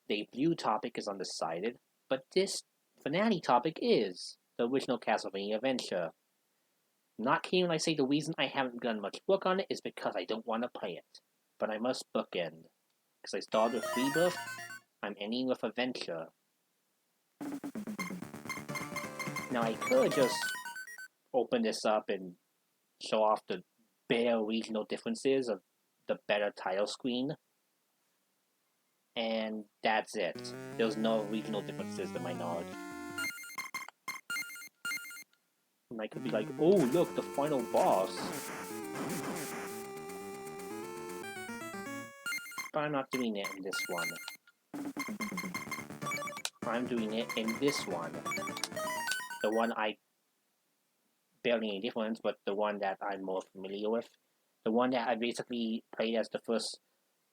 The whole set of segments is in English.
debut topic is undecided, but this finale topic is the original Castlevania Adventure. Not kidding when I say the reason I haven't done much work on it is because I don't want to play it. But I must bookend. Because I started with Rebirth, I'm ending with Adventure. Now I could just open this up and show off the bare regional differences of the better title screen. And that's it. There's no regional differences to my knowledge. And I could be like, oh look, the final boss. But I'm not doing it in this one. I'm doing it in this one. The one I barely any difference, but the one that I'm more familiar with. The one that I basically played as the first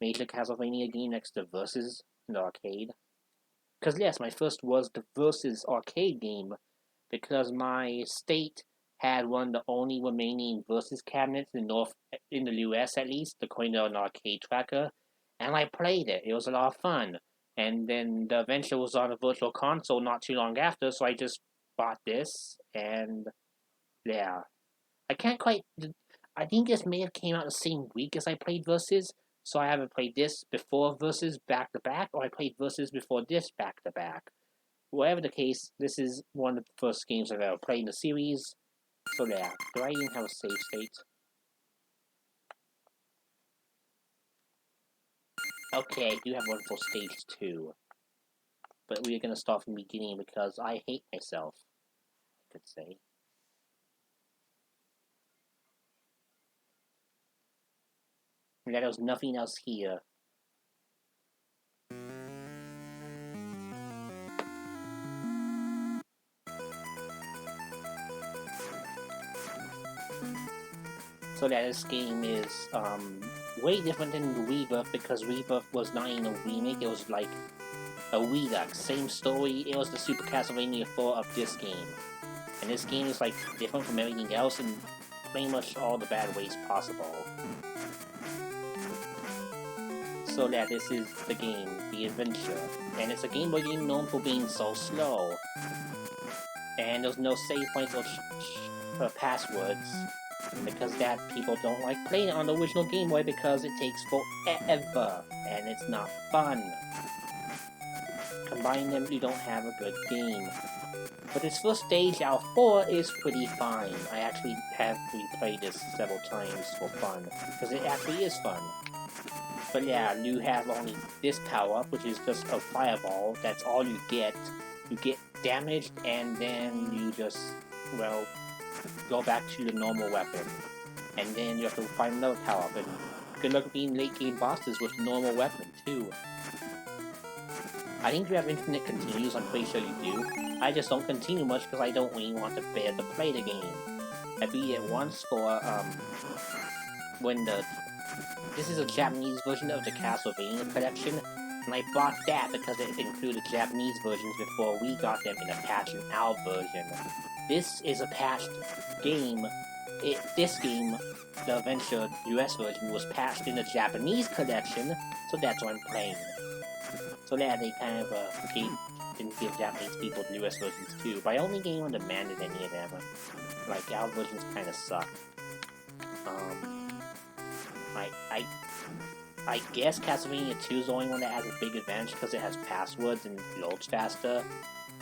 major Castlevania game next to Versus in the arcade. Because yes, my first was the Versus arcade game, because my state had one of the only remaining Versus cabinets in the US at least, according to an arcade tracker, and I played it. It was a lot of fun. And then the Adventure was on a virtual console not too long after, so I just bought this, and yeah. I can't quite. I think this may have came out the same week as I played Versus, so I haven't played this before Versus back to back, or I played Versus before this back to back. Whatever the case, this is one of the first games I've ever played in the series, so yeah. Do I even have a save state? Okay, I do have one for stage 2. But we're gonna start from the beginning because I hate myself, I could say. And there's nothing else here. So that this game is way different than Rebirth, because Rebirth was not even a remake, it was like a redux, same story, it was the Super Castlevania 4 of this game. And this game is like different from everything else in pretty much all the bad ways possible. So that this is the game, The Adventure. And it's a Game Boy game known for being so slow. And there's no save points or passwords, because that people don't like playing it on the original Game Boy because it takes forever, and it's not fun. Combine them, you don't have a good game. But this first stage out of 4 is pretty fine. I actually have replayed this several times for fun, because it actually is fun. But yeah, you have only this power-up, which is just a fireball. That's all you get. You get damaged, and then you just, well, go back to the normal weapon. And then you have to find another power-up, and good luck being late-game bosses with normal weapon, too. I think you have infinite continues, I'm pretty sure you do. I just don't continue much because I don't really want to bear to play the game. I beat it once for, when this is a Japanese version of the Castlevania collection, and I bought that because it included Japanese versions before we got them in a patched out version. This is a patched game. This game, the Adventure US version, was patched in the Japanese collection, so that's what I'm playing. So yeah, they kind of didn't give Japanese people the US versions too, but I only game on demanded any of them. Like, our versions kind of suck. I guess Castlevania 2 is the only one that has a big advantage because it has passwords and loads faster,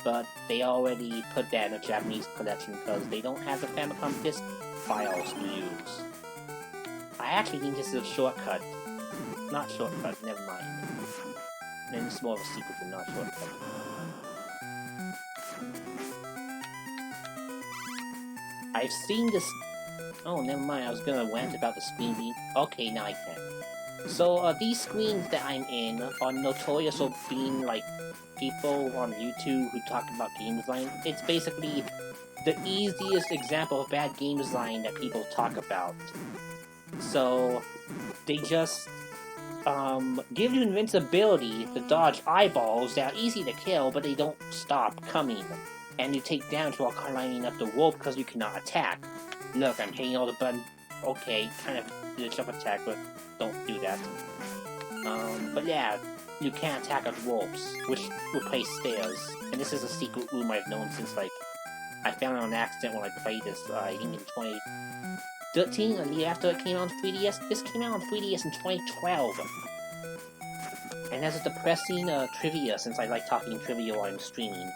but they already put that in a Japanese collection because they don't have the Famicom disk files to use. I actually think this is a shortcut. Not shortcut, never mind. And it's more of a sequel, but not shortcut. I've seen this. Oh, never mind. I was gonna rant about the screen being. Okay, now I can. So, these screens that I'm in are notorious for being like people on YouTube who talk about game design. It's basically the easiest example of bad game design that people talk about. So, they just give you invincibility to dodge eyeballs that are easy to kill, but they don't stop coming. And you take damage while climbing up the wall because you cannot attack. Look, I'm hitting all the buttons. Okay, kind of did a jump attack, but don't do that. But yeah, you can't attack at ropes, which replace stairs. And this is a secret room I've known since, like, I found it on accident when I played this, I think in 2013, a year after it came out on 3DS. This came out on 3DS in 2012. And that's a depressing trivia, since I like talking trivia while I'm streaming.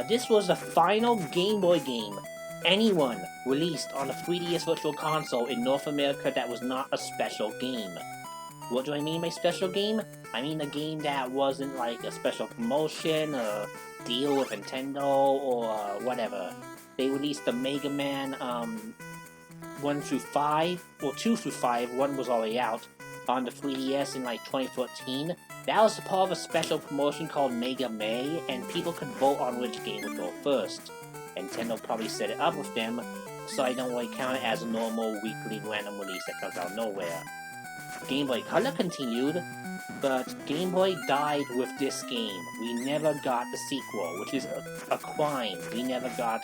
This was the final Game Boy game anyone released on a 3DS Virtual Console in North America that was not a special game. What do I mean by special game? I mean a game that wasn't like a special promotion, a deal with Nintendo, or whatever. They released the Mega Man 1 through 5, well 2 through 5, 1 was already out, on the 3DS in like 2014. That was part of a special promotion called Mega May, and people could vote on which game would go first. Nintendo probably set it up with them, so I don't really count it as a normal weekly random release that comes out of nowhere. Game Boy Color continued, but Game Boy died with this game. We never got the sequel, which is a crime. We never got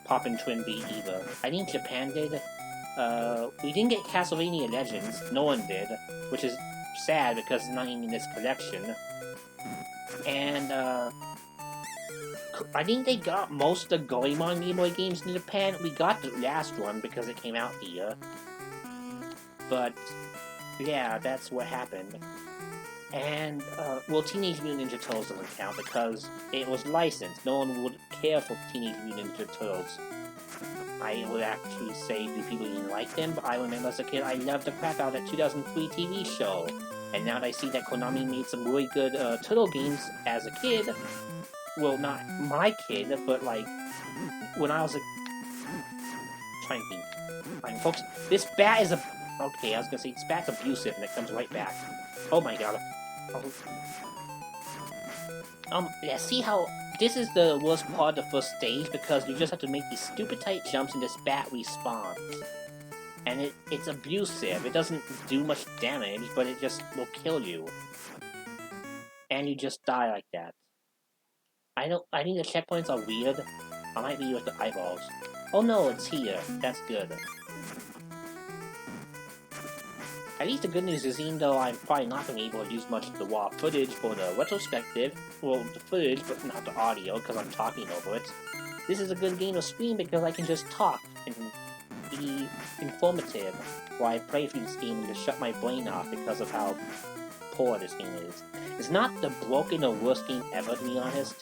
Poppin' Twin B either. I think Japan did. We didn't get Castlevania Legends. No one did, which is sad because it's not even in this collection. And I think they got most of the Goemon Game Boy games in Japan. We got the last one because it came out here. But yeah, that's what happened. And, well, Teenage Mutant Ninja Turtles doesn't count because it was licensed. No one would care for Teenage Mutant Ninja Turtles. I would actually say do people even like them, but I remember as a kid I loved the crap out of that 2003 TV show. And now that I see that Konami made some really good Turtle games as a kid, well, not my kid, but like, when I was a... trying to think. Fine, folks, this bat is a... Okay, I was gonna say, this bat's abusive, and it comes right back. Oh my god. Yeah, see how... This is the worst part of the first stage, because you just have to make these stupid tight jumps and this bat respawns. And it's abusive. It doesn't do much damage, but it just will kill you. And you just die like that. I think the checkpoints are weird. I might be with the eyeballs. Oh no, it's here. That's good. At least the good news is, even though I'm probably not going to be able to use much of the raw footage for the retrospective, well, the footage, but not the audio, because I'm talking over it, this is a good game to stream because I can just talk and be informative while I play through this game and just shut my brain off because of how poor this game is. It's not the broken or worst game ever, to be honest.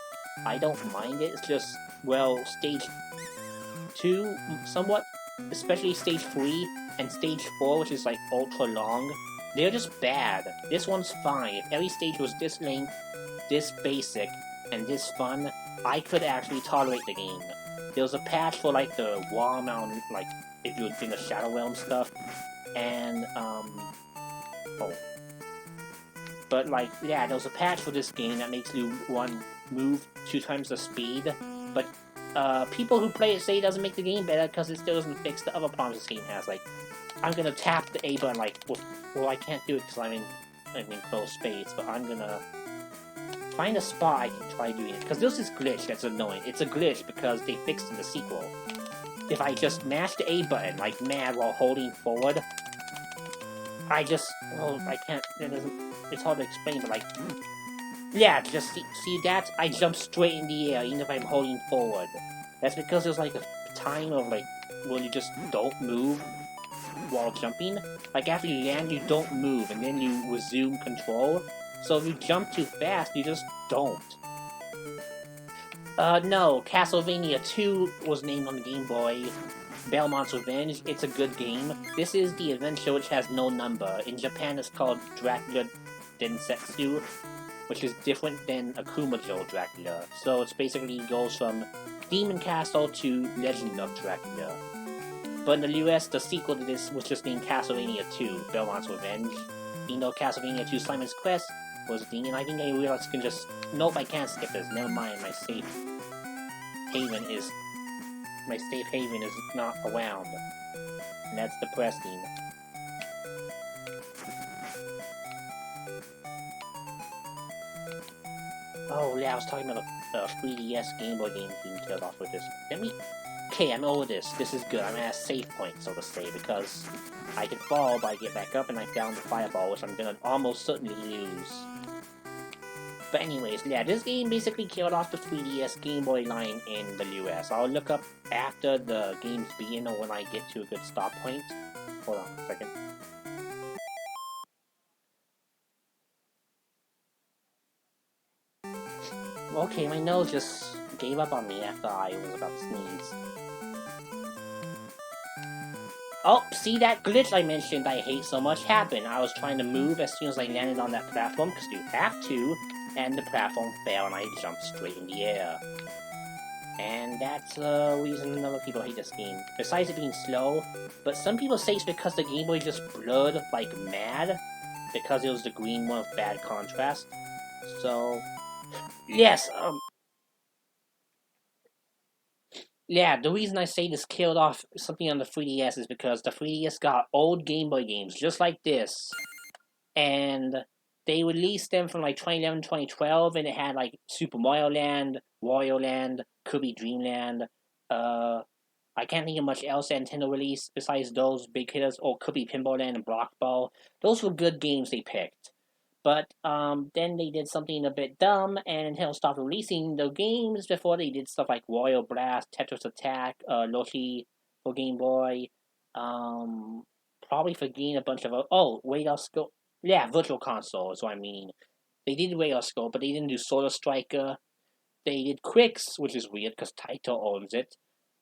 I don't mind it, it's just, well, Stage 2, somewhat, especially Stage 3, and Stage 4, which is like ultra long, they're just bad. This one's fine. If every stage was this length, this basic, and this fun, I could actually tolerate the game. There was a patch for like the wall amount, like if you were doing the Shadow Realm stuff, and but like, yeah, there was a patch for this game that makes you move 2 times the speed, but people who play it say it doesn't make the game better because it still doesn't fix the other problems this game has. Like, I'm gonna tap the A button, like, well, I can't do it because I'm in closed space, but I'm gonna find a spot I can try doing it. Because there's this glitch that's annoying. It's a glitch because they fixed in the sequel. If I just mash the A button, like mad, while holding forward, I can't, it's hard to explain, but like, yeah, just see that? I jump straight in the air, even if I'm holding forward. That's because there's like a time of like, where you just don't move while jumping. Like after you land, you don't move, and then you resume control. So if you jump too fast, you just don't. No, Castlevania 2 was named on the Game Boy. Belmont's Revenge, it's a good game. This is The Adventure, which has no number. In Japan, it's called Dracula Densetsu, which is different than Akumajo Dracula. So it's basically goes from Demon Castle to Legend of Dracula. But in the US, the sequel to this was just named Castlevania 2, Belmont's Revenge. You know, Castlevania 2 Simon's Quest was a thing, and I think I realized I can just... Nope, I can't skip this. Never mind, my safe haven is not around. And that's depressing. Oh, yeah, I was talking about the 3DS Game Boy games being killed off with this. Okay, I'm over this. This is good. I'm at a save point, so to say, because I can fall, but I get back up, and I found the fireball, which I'm gonna almost certainly lose. But anyways, yeah, this game basically killed off the 3DS Game Boy line in the US. I'll look up after the games begin or when I get to a good stop point. Hold on a second. Okay, my nose just gave up on me after I was about to sneeze. Oh, see that glitch I mentioned I hate so much happened. I was trying to move as soon as I landed on that platform, because you have to, and the platform fell and I jumped straight in the air. And that's the reason other people hate this game. Besides it being slow, but some people say it's because the Game Boy just blurred like mad, because it was the green one with bad contrast. So, yes, yeah, the reason I say this killed off something on the 3DS is because the 3DS got old Game Boy games just like this, and they released them from like 2011, 2012, and it had like Super Mario Land, Wario Land, Kirby Dream Land. I can't think of much else that Nintendo released besides those big hitters, or Kirby Pinball Land and Block Ball. Those were good games they picked. But then they did something a bit dumb, and Nintendo stopped releasing the games before they did stuff like Royal Blast, Tetris Attack, Loki for Game Boy, probably for getting a bunch of Radar Scope. Yeah, Virtual Console is what I mean. They did Radar Scope, but they didn't do Solar Striker. They did Quicks, which is weird because Taito owns it.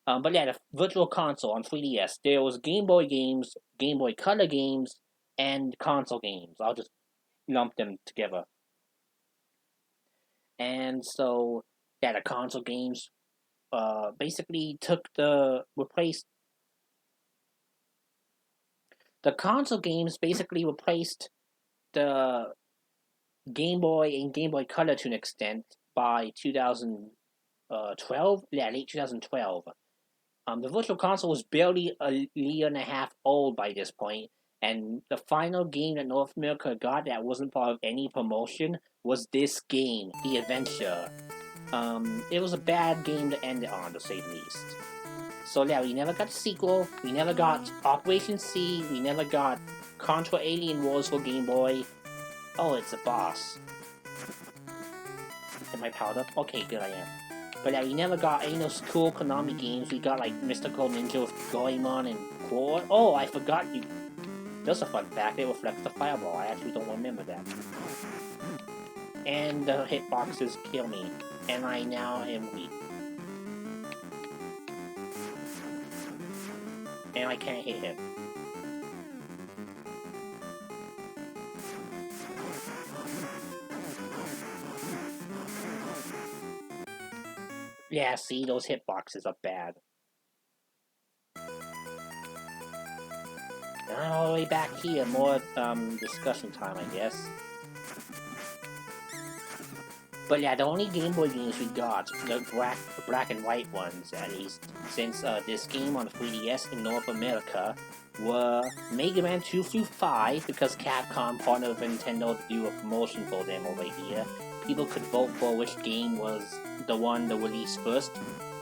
But yeah, the Virtual Console on 3DS, there was Game Boy games, Game Boy Color games, and console games. I'll just lump them together. And so, yeah, the console games basically replaced the console games basically replaced the Game Boy and Game Boy Color to an extent by 2012, yeah, late 2012. The Virtual Console was barely a year and a half old by this point, and the final game that North America got that wasn't part of any promotion was this game, The Adventure. It was a bad game to end it on, to say the least. So yeah, we never got a sequel, we never got Operation C, we never got Contra Alien Wars for Game Boy. Oh, it's a boss. Am I powered up? Okay, good, I am. But yeah, we never got any of those cool Konami games. We got like Mystical Ninja with Goemon and Core. Oh, I forgot you. That's a fun fact. It reflects the fireball. I actually don't remember that. And the hitboxes kill me. And I now am weak. And I can't hit him. Yeah, see, those hitboxes are bad. All the way back here, more discussion time, I guess. But yeah, the only Game Boy games we got, the black and white ones at least, since this game on 3DS in North America, were Mega Man 2 through 5, because Capcom partnered with Nintendo to do a promotion for them over here. People could vote for which game was the one to release first.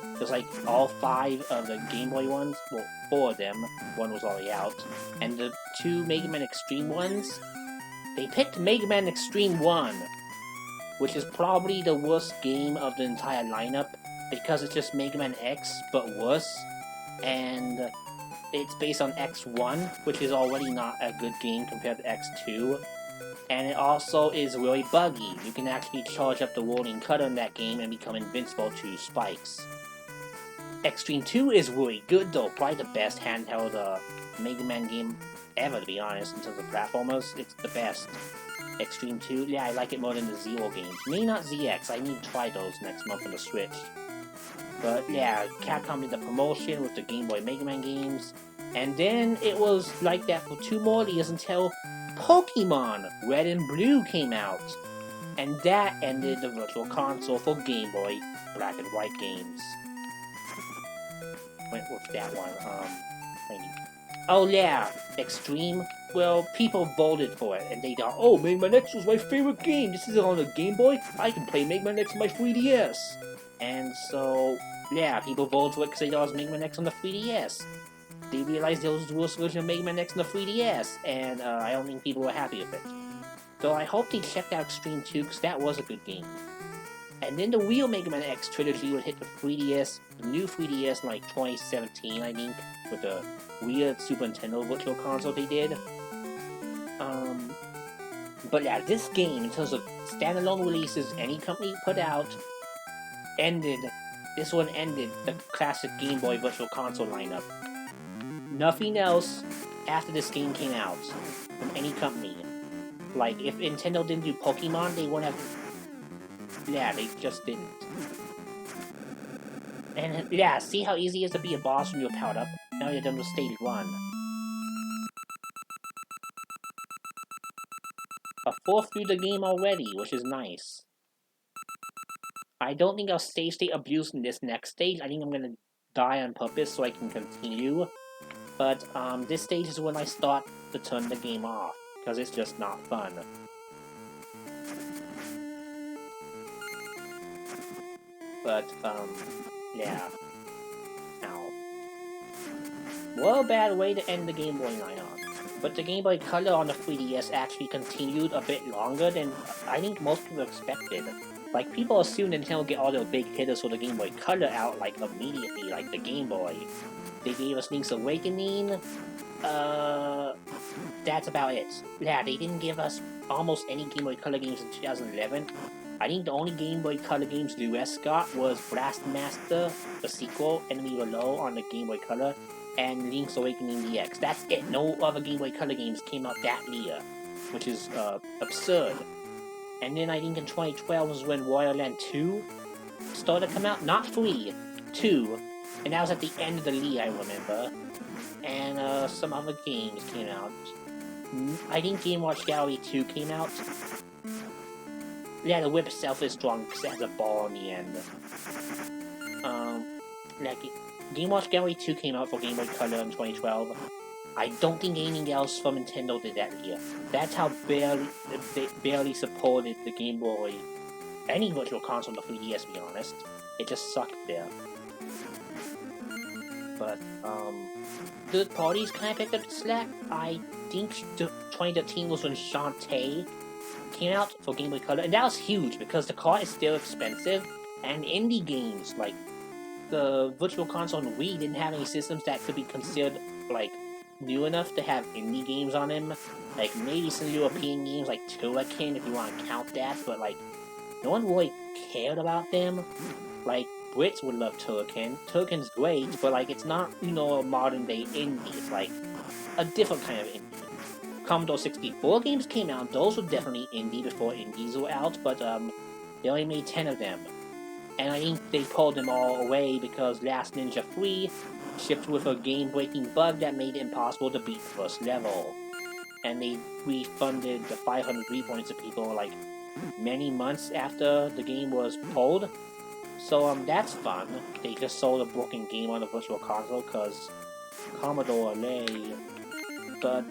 It was like all 5 of the Game Boy ones, well, 4 of them, one was already out, and the 2 Mega Man Extreme ones, they picked Mega Man Extreme 1, which is probably the worst game of the entire lineup, because it's just Mega Man X, but worse, and it's based on X1, which is already not a good game compared to X2, and it also is really buggy. You can actually charge up the rolling cutter in that game and become invincible to spikes. Extreme 2 is really good though, probably the best handheld Mega Man game ever, to be honest, in terms of platformers. It's the best. Extreme 2, yeah, I like it more than the Zero games. Maybe not ZX, I need to try those next month on the Switch. But yeah, Capcom did the promotion with the Game Boy Mega Man games, and then it was like that for 2 more years until Pokemon Red and Blue came out. And that ended the Virtual Console for Game Boy Black and White games. Went with that one, oh yeah, Extreme. Well, people voted for it, and they thought, oh, Mega Man X was my favorite game. This is on the Game Boy. I can play Mega Man X on my 3DS. And so, yeah, people voted for it because they thought it was Mega Man X on the 3DS. They realized it was the worst version of Mega Man X on the 3DS, and I don't think people were happy with it. So I hope they checked out Extreme 2, because that was a good game. And then the real Mega Man X trilogy would hit the 3DS, the new 3DS in like 2017, I think, with the weird Super Nintendo Virtual Console they did. But yeah, this game, in terms of standalone releases any company put out, this one ended the classic Game Boy Virtual Console lineup. Nothing else after this game came out from any company. Like, if Nintendo didn't do Pokemon, they wouldn't have... Yeah, they just didn't. And yeah, see how easy it is to be a boss when you're powered up? Now you're done with stage 1. A fourth through the game already, which is nice. I don't think I'll save state abuse in this next stage. I think I'm gonna die on purpose so I can continue. But this stage is when I start to turn the game off, because it's just not fun. But, yeah. Ow. What a bad way to end the Game Boy line on. But the Game Boy Color on the 3DS actually continued a bit longer than I think most people expected. Like, people assume Nintendo would get all their big hitters for the Game Boy Color out, like, immediately, like the Game Boy. They gave us Link's Awakening, that's about it. Yeah, they didn't give us almost any Game Boy Color games in 2011. I think the only Game Boy Color games the US got was Blast Master, the sequel, Enemy Below on the Game Boy Color, and Link's Awakening DX. That's it. No other Game Boy Color games came out that year, which is absurd. And then I think in 2012 was when Royal Land 2 started to come out. Not 3, 2. And that was at the end of the year, I remember. And some other games came out. I think Game Watch Gallery 2 came out. Yeah, the whip itself is strong because it has a ball in the end. Like, Game Watch Gallery 2 came out for Game Boy Color in 2012. I don't think anything else from Nintendo did that year. That's how they barely supported the Game Boy, any virtual console on the 3DS, to be honest. It just sucked there. But, third parties kind of picked up the slack. I think 2013 was when Shantae came out for Game Boy Color, and that was huge because the card is still expensive, and indie games, like, the Virtual Console and Wii didn't have any systems that could be considered, like, new enough to have indie games on them. Like, maybe some European games like Turrican, if you want to count that, but, like, no one really cared about them. Like, Brits would love Turrican. Turrican's great, but, like, it's not, you know, a modern-day indie. It's, like, a different kind of indie. Commodore 64 games came out, those were definitely indie before indies were out, but, they only made 10 of them. And I think they pulled them all away because Last Ninja 3 shipped with a game-breaking bug that made it impossible to beat the first level. And they refunded the 500 repoints to people, like, many months after the game was pulled. So, that's fun. They just sold a broken game on the Virtual Console, cause Commodore lay. But,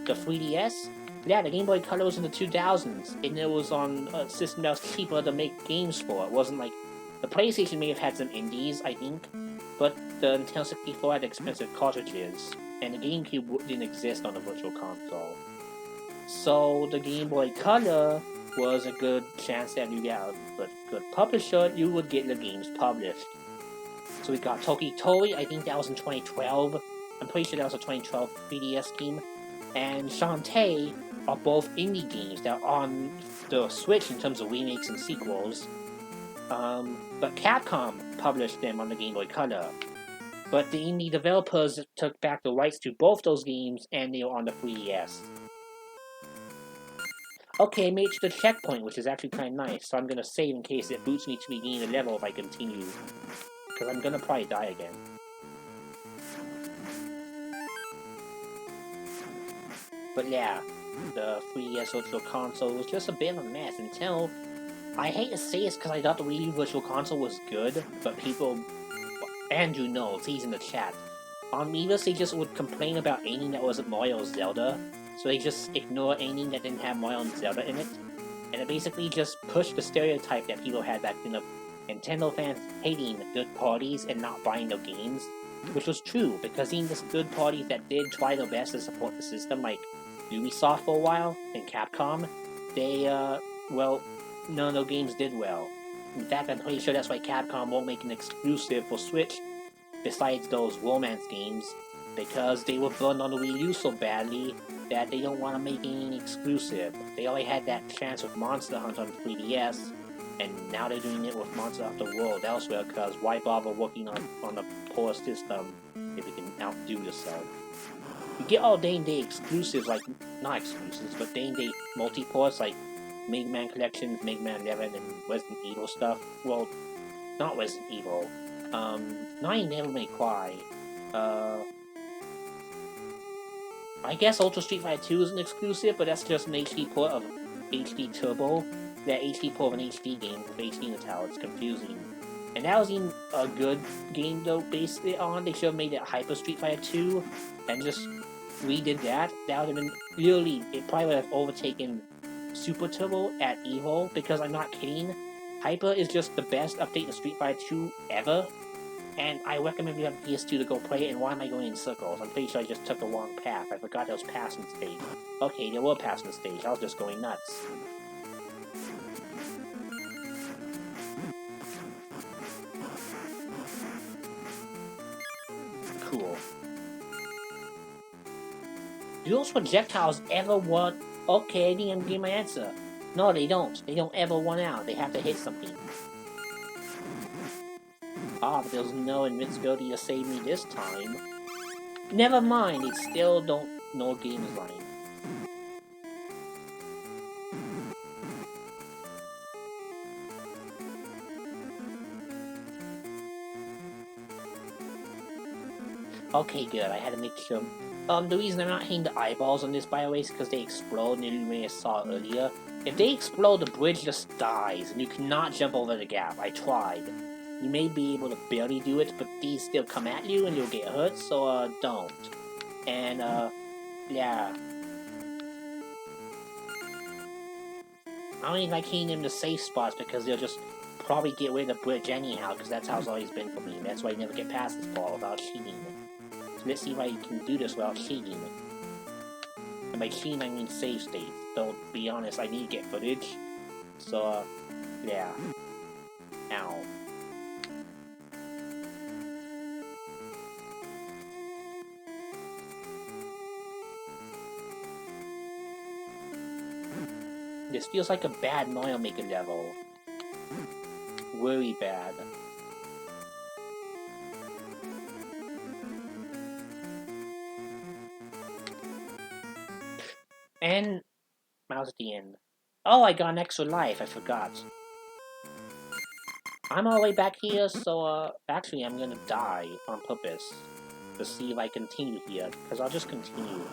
the 3DS? Yeah, the Game Boy Color was in the 2000s, and it was on a system that was cheaper to make games for. It wasn't like... The PlayStation may have had some indies, I think, but the Nintendo 64 had expensive cartridges, and the GameCube didn't exist on the Virtual Console. So the Game Boy Color was a good chance that you get a good publisher, you would get the games published. So we got Toki Tori, I think that was in 2012. I'm pretty sure that was a 2012 3DS game. And Shantae are both indie games that are on the Switch in terms of remakes and sequels. But Capcom published them on the Game Boy Color. But the indie developers took back the rights to both those games, and they were on the 3DS. Okay, I made it to the checkpoint, which is actually kind of nice, so I'm gonna save in case it boots me to the beginning of the level if I continue. Because I'm gonna probably die again. But yeah, the 3DS Virtual Console was just a bit of a mess until... I hate to say this because I thought the Wii U Virtual Console was good, but people... Andrew knows, he's in the chat. On Miiverse, they just would complain about anything that wasn't Mario or Zelda, so they just ignore anything that didn't have Mario and Zelda in it. And it basically just pushed the stereotype that people had back then of Nintendo fans hating third parties and not buying their games, which was true, because even the third parties that did try their best to support the system, like Ubisoft for a while, and Capcom, they, well, none of those games did well. In fact, I'm pretty sure that's why Capcom won't make an exclusive for Switch, besides those romance games, because they were burned on the Wii U so badly that they don't want to make any exclusive. They already had that chance with Monster Hunter on 3DS, and now they're doing it with Monster Hunter World elsewhere, because why bother working on a poor system if we can outdo yourself? You get all day-and-day exclusives, like, not exclusives, but day-and-day multi-ports, like Mega Man Collections, Mega Man 11, and Resident Evil stuff. Well, not Resident Evil. Not even Devil May Cry. I guess Ultra Street Fighter 2 is an exclusive, but that's just an HD port of HD Turbo. That HD port of an HD game with HD in the tower. It's confusing. And that was even a good game, though, based it on. They should have made it Hyper Street Fighter 2 and just redid that. That would have been really. It probably would have overtaken Super Turbo at Evo, because I'm not kidding. Hyper is just the best update to Street Fighter 2 ever. And I recommend you have a PS2 to go play it, and why am I going in circles? I'm pretty sure I just took the wrong path. I forgot there was paths in stage. Okay, there were paths in stage. I was just going nuts. Cool. Do those projectiles ever want... Okay, I think I'm getting my answer. No, they don't. They don't ever run out. They have to hit something. Ah, but there's no invincibility to save me this time. Never mind, it still don't know game is running. Okay, good, I had to make sure. The reason I'm not hitting the eyeballs on this, by the way, is because they explode, and you may have saw earlier. If they explode, the bridge just dies, and you cannot jump over the gap. I tried. You may be able to barely do it, but these still come at you and you'll get hurt, so, don't. And, yeah. I don't even like hitting them to safe spots, because they'll just probably get away the bridge anyhow, because that's how it's always been for me. That's why I never get past this ball without cheating. So let's see if I can do this without cheating. And by cheating, I mean save states. Though, to be honest, I need to get footage. So, yeah. Ow. This feels like a bad Mario Maker level. Really bad. And mouse at the end. Oh, I got an extra life, I forgot. I'm all the way back here, so, actually I'm gonna die on purpose. To see if I continue here, because I'll just continue.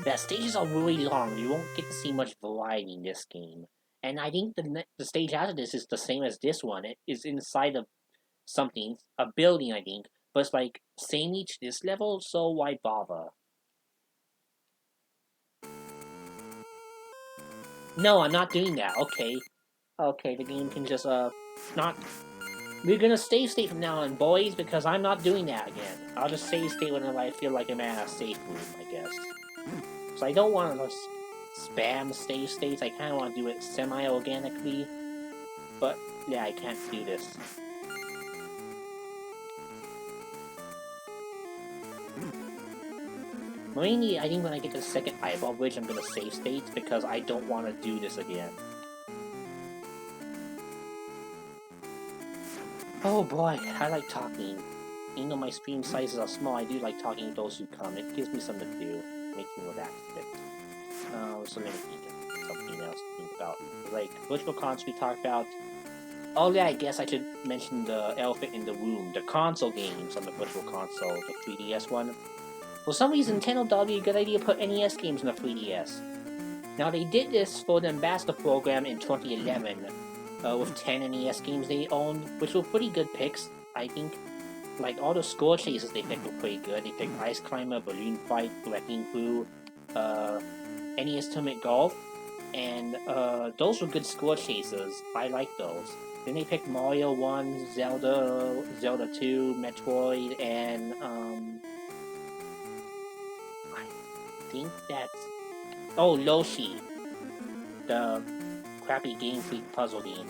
Yeah, stages are really long. You won't get to see much variety in this game. And I think the stage after this is the same as this one. It is inside of something, a building, I think. But it's like, same each this level, so why bother? No, I'm not doing that. Okay. Okay, the game can just, not... We're gonna save state from now on, boys, because I'm not doing that again. I'll just save state whenever I feel like I'm at a safe room, I guess. So I don't want to spam save states, I kind of want to do it semi-organically. But, yeah, I can't do this. Mainly, I think when I get to the second eyeball bridge, I'm gonna save states, because I don't want to do this again. Oh boy, I like talking. Even though my stream sizes are small, I do like talking to those who come. It gives me something to do. Makes me relax a bit. So let me think of something else to think about. Like, virtual cons we talked about. Oh yeah, I guess I should mention the elephant in the room. The console games on the virtual console, the 3DS one. For some reason, Nintendo thought it'd be a good idea to put NES games on the 3DS. Now, they did this for the Ambassador program in 2011, with 10 NES games they owned, which were pretty good picks, I think. Like, all the score chases they picked were pretty good. They picked Ice Climber, Balloon Fight, Wrecking Crew, NES Tournament Golf, and those were good score chasers. I like those. Then they picked Mario 1, Zelda 2, Metroid, and think that's... Oh, Loshi. The crappy Game Freak puzzle game.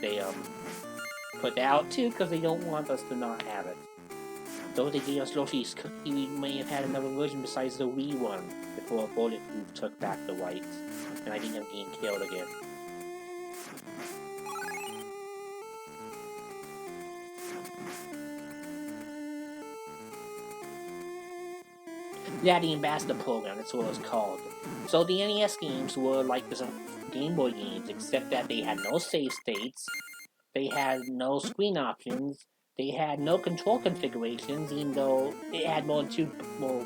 They put that out too because they don't want us to not have it. Though they gave us Loshi's cookie, we may have had another version besides the Wii one before Bulletproof took back the rights, and I think I'm getting killed again. Yeah, the Ambassador Program, that's what it was called. So the NES games were like the Game Boy games, except that they had no save states, they had no screen options, they had no control configurations, even though it had more than two more.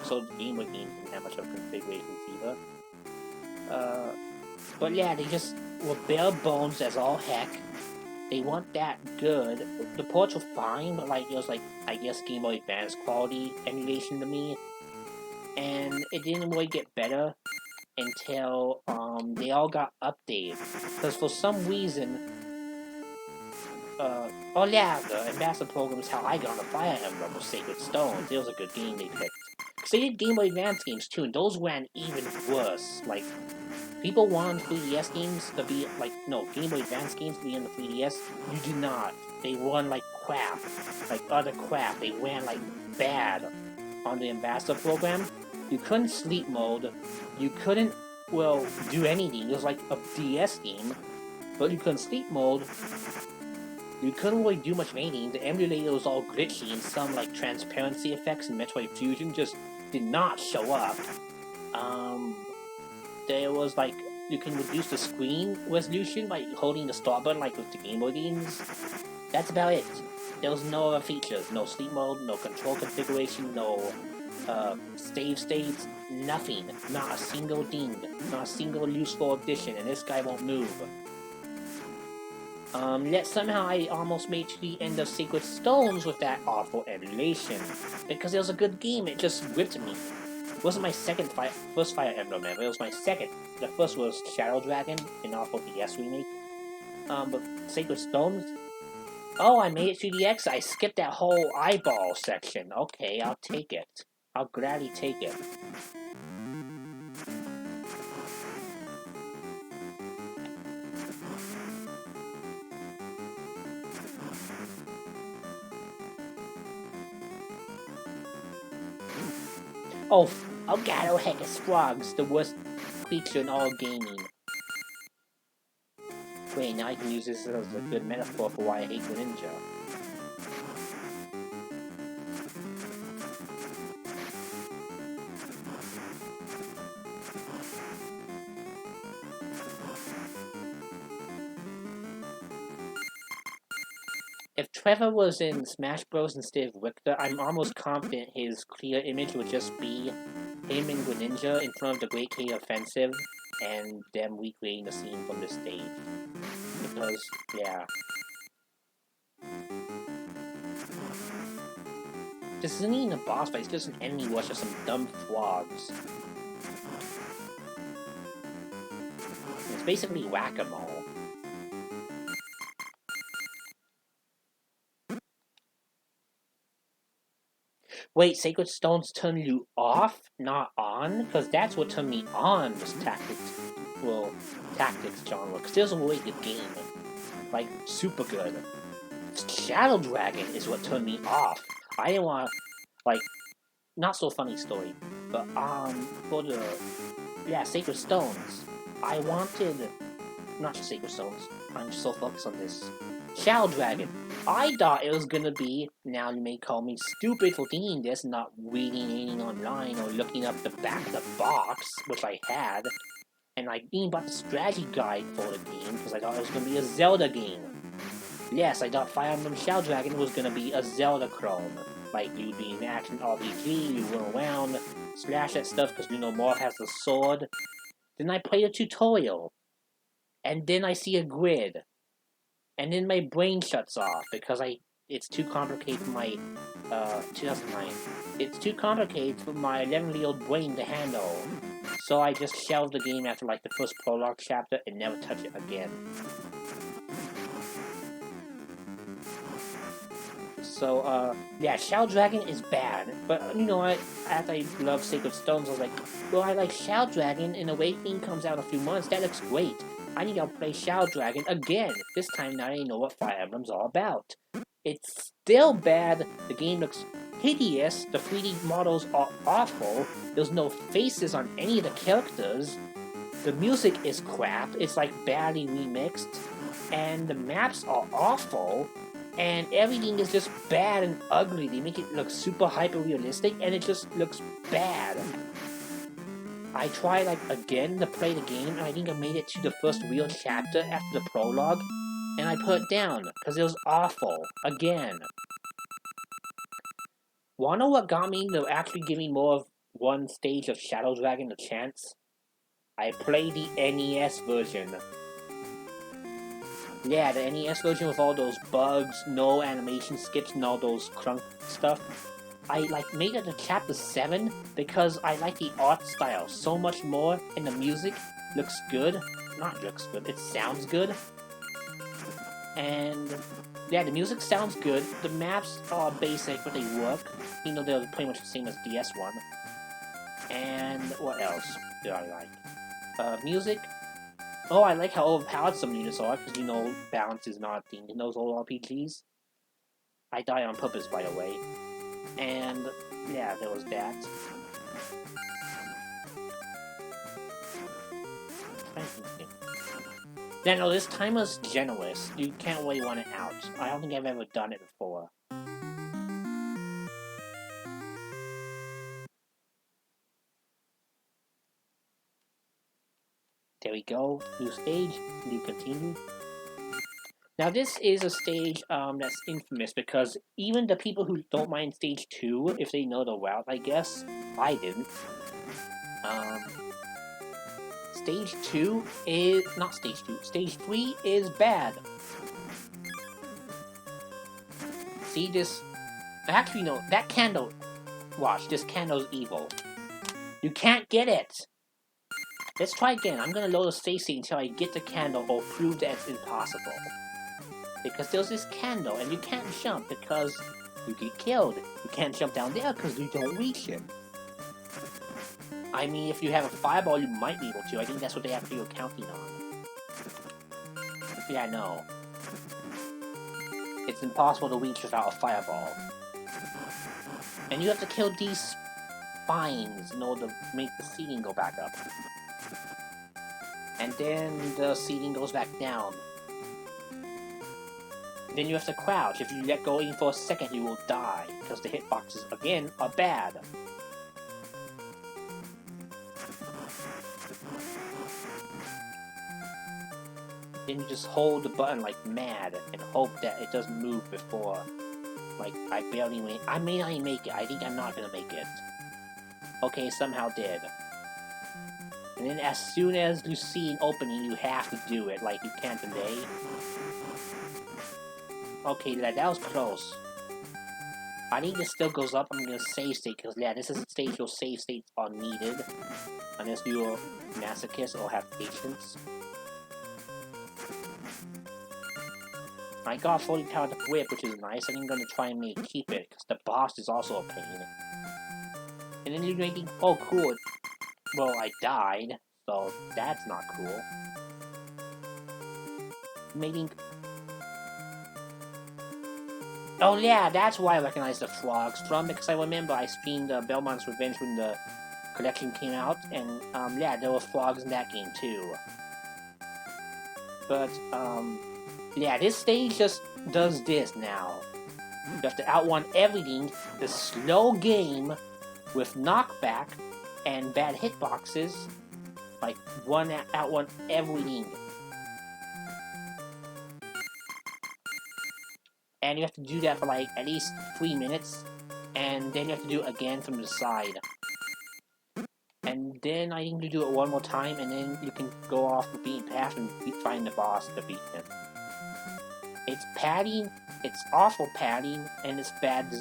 So the Game Boy games didn't have much of configurations either. But yeah, they just were bare bones as all heck. They weren't that good. The ports were fine, but like it was like, I guess, Game Boy Advance quality emulation to me. And it didn't really get better until they all got updated. Because for some reason, oh yeah, the Ambassador Program is how I got on the Fire Emblem with Sacred Stones. It was a good game they picked. Because they did Game Boy Advance games too, and those ran even worse. Like, people want 3DS games to be like, no, Game Boy Advance games to be in the 3DS. You do not. They run like crap. Like utter crap. They ran like bad on the Ambassador Program. You couldn't sleep mode. You couldn't, well, do anything. It was like a DS game. But you couldn't sleep mode. You couldn't really do much of anything. The emulator was all glitchy, and some like transparency effects in Metroid Fusion just did not show up. There was like, you can reduce the screen resolution by holding the start button like with the Game Boy games. That's about it. There was no other features. No sleep mode, no control configuration, no save states, nothing. Not a single thing. Not a single useful addition, and this guy won't move. Yet somehow I almost made to the end of Sacred Stones with that awful emulation. Because it was a good game, it just ripped me. It wasn't my first Fire Emblem ever, it was my second. The first was Shadow Dragon, an awful DS remake. But Sacred Stones? Oh, I made it through the X. I skipped that whole eyeball section. Okay, I'll take it. I'll gladly take it. Oh, Elgato Heckus Frogs, the worst creature in all gaming. Wait, now I can use this as a good metaphor for why I hate Greninja. If Trevor was in Smash Bros. Instead of Richter, I'm almost confident his clear image would just be him and Greninja in front of the Great K Offensive, and them recreating the scene from this stage. Because, yeah. This isn't even a boss fight, it's just an enemy rush of some dumb frogs. It's basically whack-a-mole. Wait, Sacred Stones turn you off, not on? Because that's what turned me on, this tactics genre. Because it was a really good game. Like, super good. Shadow Dragon is what turned me off. I didn't want, like, not so funny story, but, for the, yeah, Sacred Stones. I wanted, not just Sacred Stones, I'm so focused on this. Shadow Dragon. I thought it was gonna be, now you may call me stupid for thinking this, not reading anything online or looking up the back of the box, which I had, and I even bought the strategy guide for the game, because I thought it was gonna be a Zelda game. Yes, I thought Fire Emblem Shadow Dragon was gonna be a Zelda clone. Like, you'd be an action RPG, you run around, slash at stuff because you know Morph has the sword. Then I play a tutorial. And then I see a grid. And then my brain shuts off because it's too complicated for my 2009. It's too complicated for my 11-year-old brain to handle. So I just shelved the game after like the first prologue chapter and never touch it again. So, yeah, Shadow Dragon is bad. But, you know what, after I love Sacred Stones, I was like, well, I like Shadow Dragon, and Awakening comes out in a few months. That looks great. I need to play Shadow Dragon again. This time now I know what Fire Emblem's all about. It's still bad. The game looks hideous. The 3D models are awful. There's no faces on any of the characters. The music is crap. It's like badly remixed. And the maps are awful. And everything is just bad and ugly. They make it look super hyper realistic, and it just looks bad. I tried like again to play the game, and I think I made it to the first real chapter after the prologue, and I put it down because it was awful again. Wanna know what got me to actually give me more of one stage of Shadow Dragon a chance? I played the NES version. Yeah, the NES version with all those bugs, no animation skips, and all those crunk stuff. I made it to chapter 7 because I like the art style so much more, and the music looks good. Not looks good, it sounds good. And yeah, the music sounds good. The maps are basic, but they work. You know, they're pretty much the same as DS1. And what else do I like? Music. Oh, I like how overpowered some units are, because you know, balance is not a thing in those old RPGs. I die on purpose, by the way. And yeah, there was that. Yeah, no, this timer's generous. You can't really want it out. I don't think I've ever done it before. There we go. New stage. New continue. Now this is a stage that's infamous because even the people who don't mind stage 2, if they know the route, I guess, I didn't. Stage 2 is... not stage 2. Stage 3 is bad. See this... actually, no. That candle... watch, this candle's evil. You can't get it! Let's try again. I'm gonna load a save state until I get the candle or prove that it's impossible. Because there's this candle, and you can't jump because you get killed. You can't jump down there because you don't reach it. I mean, if you have a fireball, you might be able to. I think that's what they have to be counting on. Yeah, no. It's impossible to reach without a fireball. And you have to kill these spines in order to make the ceiling go back up. And then the ceiling goes back down. Then you have to crouch. If you let go even for a second, you will die, because the hitboxes, again, are bad. Then you just hold the button like mad, and hope that it doesn't move before. Like, I barely made... I may not even make it. I think I'm not gonna make it. Okay, somehow did. And then as soon as you see an opening, you have to do it. Like, you can't delay. Okay, that was close. I think this still goes up. I'm gonna save state, because yeah, this is a stage where save states are needed. Unless you're masochist or have patience. I got 40 power to whip, which is nice. I'm gonna try and keep it, because the boss is also a pain. And then you're making, oh cool, well I died, so that's not cool. Making... oh yeah, that's why I recognize the frogs from, because I remember I streamed Belmont's Revenge when the collection came out, and yeah, there were frogs in that game too. But, yeah, this stage just does this now. You have to outrun everything, the slow game, with knockback and bad hitboxes, like, outrun everything. And you have to do that for like at least 3 minutes, and then you have to do it again from the side. And then I think you do it one more time, and then you can go off the beaten path and find the boss to beat him. It's padding, it's awful padding, and it's bad.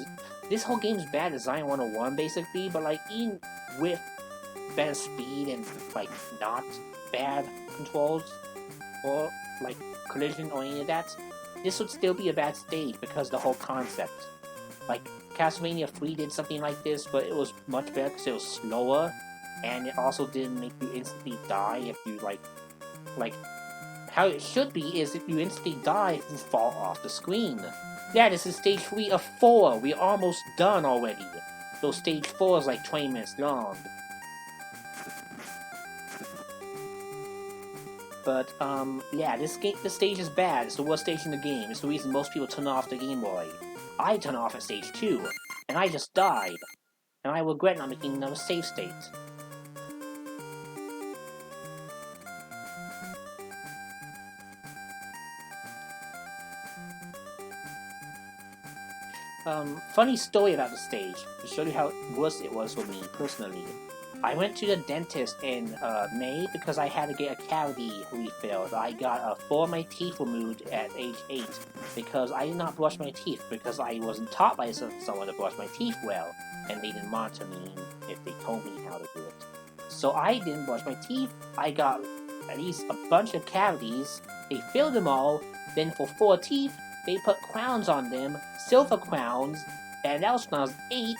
This whole game's bad design 101 basically, but like even with better speed and like not bad controls or like collision or any of that, this would still be a bad stage because the whole concept. Like, Castlevania 3 did something like this, but it was much better because it was slower, and it also didn't make you instantly die if you, like, how it should be is if you instantly die if you fall off the screen. Yeah, this is stage 3 of 4. We're almost done already. So stage 4 is like 20 minutes long. But, yeah, this stage is bad. It's the worst stage in the game. It's the reason most people turn off the Game Boy. I turn off at stage 2, and I just died. And I regret not making another save state. Funny story about the stage, to show you how worse it was for me, personally. I went to the dentist in May because I had to get a cavity refilled. I got 4 of my teeth removed at age 8 because I did not brush my teeth because I wasn't taught by someone to brush my teeth well, and they didn't monitor me if they told me how to do it. So I didn't brush my teeth. I got at least a bunch of cavities. They filled them all. Then for 4 teeth, they put crowns on them, silver crowns, and that was when I was 8.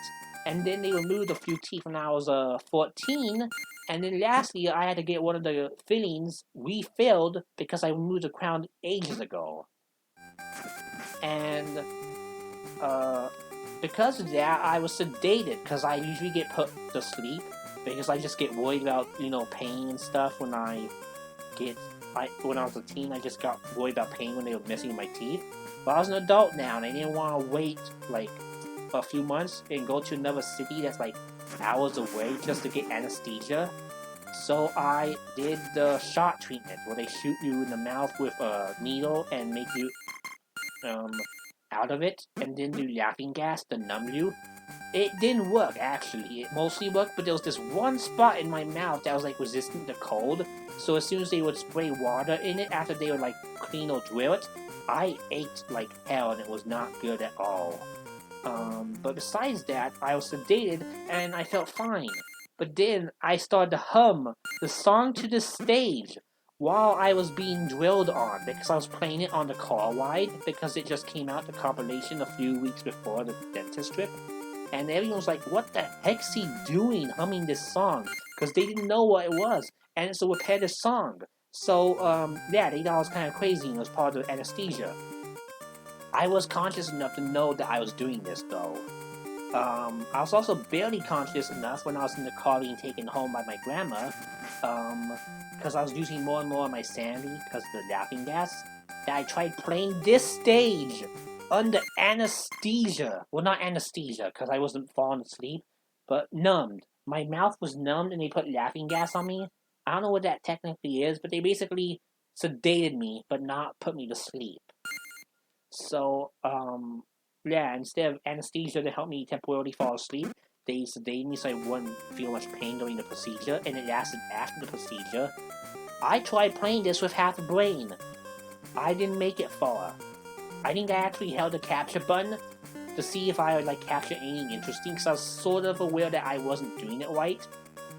And then they removed a few teeth when I was 14. And then lastly, I had to get one of the fillings refilled because I removed the crown ages ago. And because of that, I was sedated because I usually get put to sleep because I just get worried about, pain and stuff when when I was a teen, I just got worried about pain when they were messing with my teeth. But I was an adult now, and I didn't want to wait, a few months and go to another city that's, hours away just to get anesthesia. So I did the shot treatment, where they shoot you in the mouth with a needle and make you, out of it, and then do laughing gas to numb you. It didn't work, actually. It mostly worked, but there was this one spot in my mouth that was, resistant to cold. So as soon as they would spray water in it after they would, clean or drill it, I ached like hell, and it was not good at all. But besides that, I was sedated, and I felt fine. But then, I started to hum the song to the stage while I was being drilled on, because I was playing it on the car ride, because it just came out, the compilation, a few weeks before the dentist trip. And everyone was like, what the heck's he doing humming this song? Because they didn't know what it was. And it's a repetitive song. So, yeah, they thought I was kind of crazy and it was part of the anesthesia. I was conscious enough to know that I was doing this, though. I was also barely conscious enough when I was in the car being taken home by my grandma, because I was using more and more of my sanity because of the laughing gas, that I tried playing this stage under anesthesia. Well, not anesthesia, because I wasn't falling asleep, but numbed. My mouth was numbed and they put laughing gas on me. I don't know what that technically is, but they basically sedated me, but not put me to sleep. So, yeah, instead of anesthesia to help me temporarily fall asleep, they sedated me so I wouldn't feel much pain during the procedure, and it lasted after the procedure. I tried playing this with half a brain. I didn't make it far. I think I actually held the capture button to see if I would capture anything interesting, because I was sort of aware that I wasn't doing it right.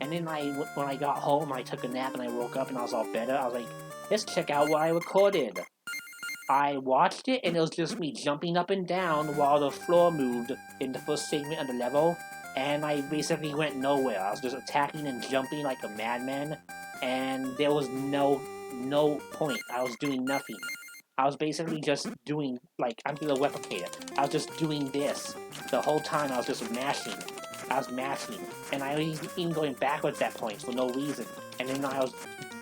And then when I got home, I took a nap and I woke up and I was all better. I was like, let's check out what I recorded. I watched it and it was just me jumping up and down while the floor moved in the first segment of the level, and I basically went nowhere. I was just attacking and jumping like a madman, and there was no point. I was doing nothing. I was basically just doing, I'm gonna replicate it. I was just doing this. The whole time I was just mashing. I was mashing. And I was even going backwards at points for no reason. And then I was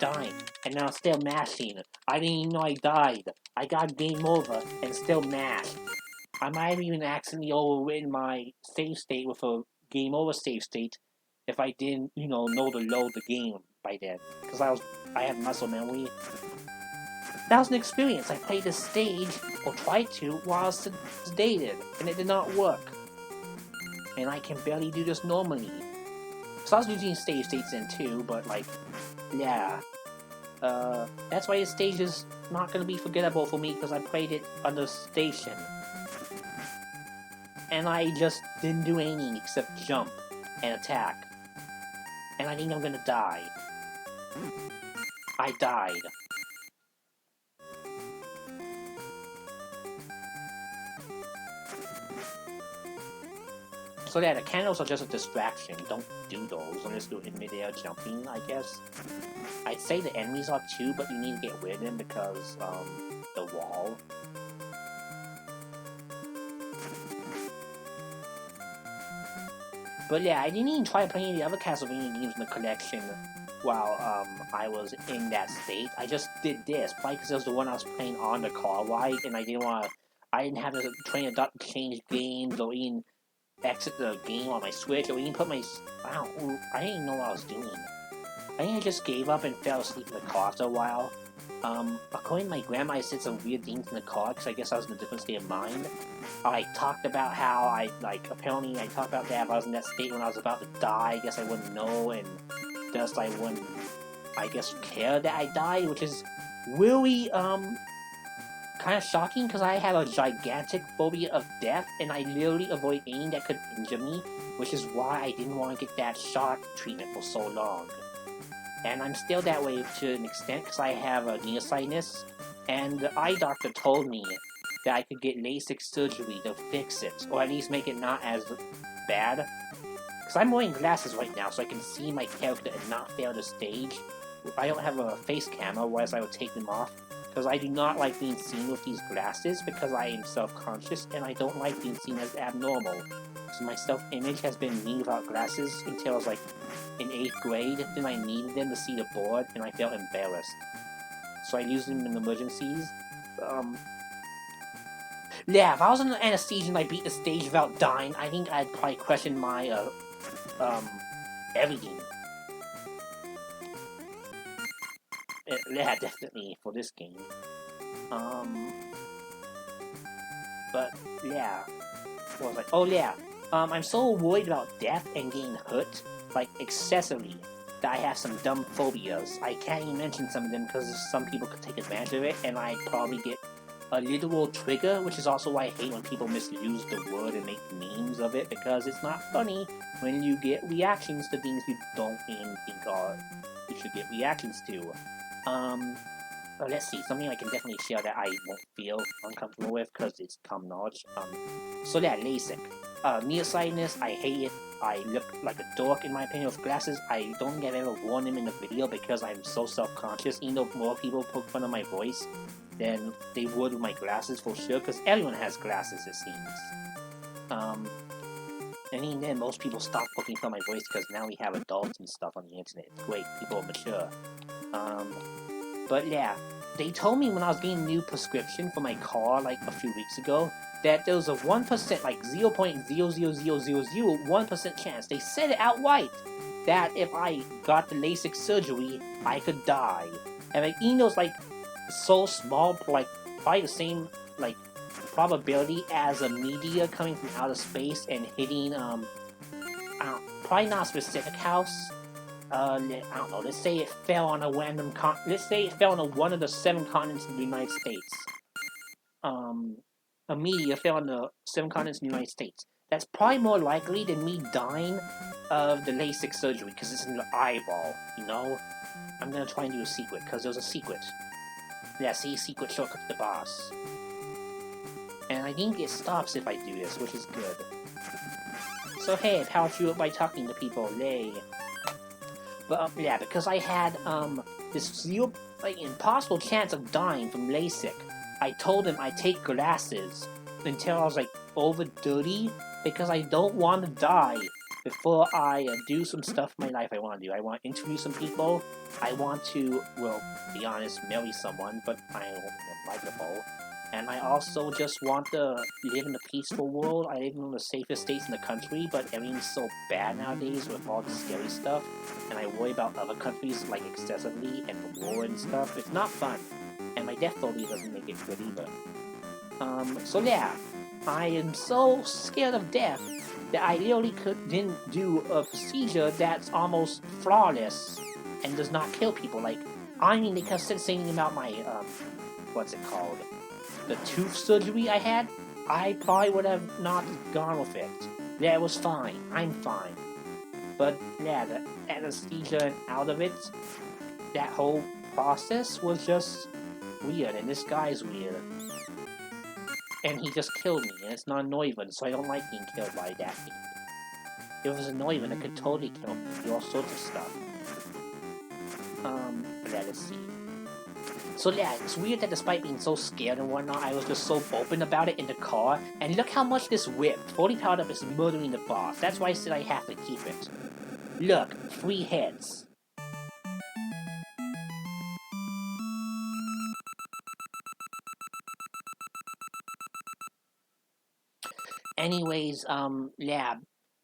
dying. And then I was still mashing. I didn't even know I died. I got game over and still mashed. I might have even accidentally overwritten my save state with a game over save state if I didn't, know to load the game by then. Because I had muscle memory. That was an experience. I played this stage, or tried to, while I was sedated, and it did not work. And I can barely do this normally. So I was using stage states then too, but yeah. That's why this stage is not going to be forgettable for me, because I played it under station. And I just didn't do anything except jump and attack. And I think I'm going to die. I died. So yeah, the candles are just a distraction. Don't do those unless you're in midair jumping, I guess. I'd say the enemies are too, but you need to get rid of them because, the wall. But yeah, I didn't even try playing the other Castlevania games in the collection while, I was in that state. I just did this, probably because it was the one I was playing on the car ride, and I didn't have a train of thought to change games or even exit the game on my Switch or even put my... I didn't even know what I was doing. I think I just gave up and fell asleep in the car after a while. According to my grandma, I said some weird things in the car because I guess I was in a different state of mind. I talked about how apparently I talked about that if I was in that state when I was about to die, I guess I wouldn't know, and thus I wouldn't, I guess, care that I died, which is really, kind of shocking because I have a gigantic phobia of death, and I literally avoid anything that could injure me, which is why I didn't want to get that shock treatment for so long. And I'm still that way to an extent because I have a nearsightedness, and the eye doctor told me that I could get LASIK surgery to fix it, or at least make it not as bad. Because I'm wearing glasses right now so I can see my character and not fail the stage. I don't have a face camera, otherwise I would take them off. Because I do not like being seen with these glasses because I am self-conscious and I don't like being seen as abnormal. So my self-image has been me without glasses until I was like in 8th grade, then I needed them to see the board and I felt embarrassed. So I used them in emergencies. Yeah, if I was under anesthesia and I beat the stage without dying, I think I'd probably question my, everything. Yeah, definitely for this game. But yeah, what was I? Oh yeah, I'm so worried about death and getting hurt, like excessively, that I have some dumb phobias. I can't even mention some of them because some people could take advantage of it, and I'd probably get a literal trigger, which is also why I hate when people misuse the word and make memes of it, because it's not funny when you get reactions to things you don't even think you should get reactions to. Let's see, something I can definitely share that I won't feel uncomfortable with because it's common knowledge. So yeah, LASIK. Nearsightedness, I hate it. I look like a dork in my opinion with glasses. I don't think I've ever worn them in the video because I'm so self-conscious, even though more people poke fun of my voice than they would with my glasses for sure, because everyone has glasses it seems. And even then, most people stop poking fun of my voice because now we have adults and stuff on the internet. It's great, people are mature. But yeah, they told me when I was getting a new prescription for my car like a few weeks ago that there was a 1%, like 0.00001% chance, they said it outright, that if I got the LASIK surgery, I could die. And like, even though it's like so small, like probably the same like probability as a meteor coming from outer space and hitting probably not a specific house. I don't know. Let's say it fell on a random let's say it fell on one of the 7 continents in the United States. A meteor fell on the 7 continents in the United States. That's probably more likely than me dying of the LASIK surgery because it's in the eyeball. You know, I'm gonna try and do a secret because there's a secret. Yeah, see, secret shortcut to the boss. And I think it stops if I do this, which is good. So hey, I powered through it by talking to people. Yay. But yeah, because I had this impossible chance of dying from LASIK, I told him I'd take glasses until I was like over 30 because I don't want to die before I do some stuff in my life I want to do. I want to interview some people. I want to, well, be honest, marry someone, but I don't like the whole. And I also just want to live in a peaceful world. I live in one of the safest states in the country, but everything's so bad nowadays with all the scary stuff. And I worry about other countries, like, excessively, and war and stuff. It's not fun. And my death phobia doesn't make it good either. So yeah. I am so scared of death that I literally didn't do a procedure that's almost flawless and does not kill people. Like, I mean, they kept saying about my, what's it called? The tooth surgery I had, I probably would have not gone with it. Yeah, it was fine. I'm fine. But yeah, the anesthesia and out of it, that whole process was just weird, and this guy's weird. And he just killed me, and it's not Neuven, so I don't like being killed by that thing. it was annoying when it could totally kill me, do all sorts of stuff. Let us see. So yeah, it's weird that despite being so scared and whatnot, I was just so open about it in the car, and look how much this whip, fully powered up, is murdering the boss. That's why I said I have to keep it. Look, 3 hits. Anyways, yeah,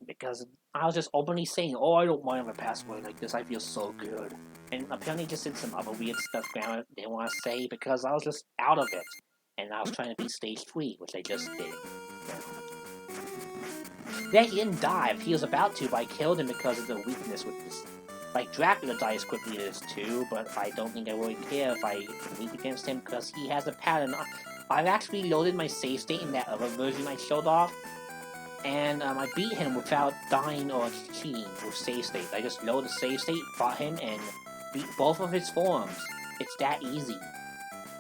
because I was just openly saying, oh, I don't mind if I pass away like this, I feel so good. And apparently just did some other weird stuff I didn't want to say because I was just out of it. And I was trying to beat stage 3, which I just did. Yeah, he didn't die. He was about to, but I killed him because of the weakness with this. Like, Dracula dies quickly as too, but I don't think I really care if I meet against him because he has a pattern. I've actually loaded my save state in that other version I showed off, and I beat him without dying or cheating with save state. I just loaded the save state, fought him, and beat both of his forms. It's that easy.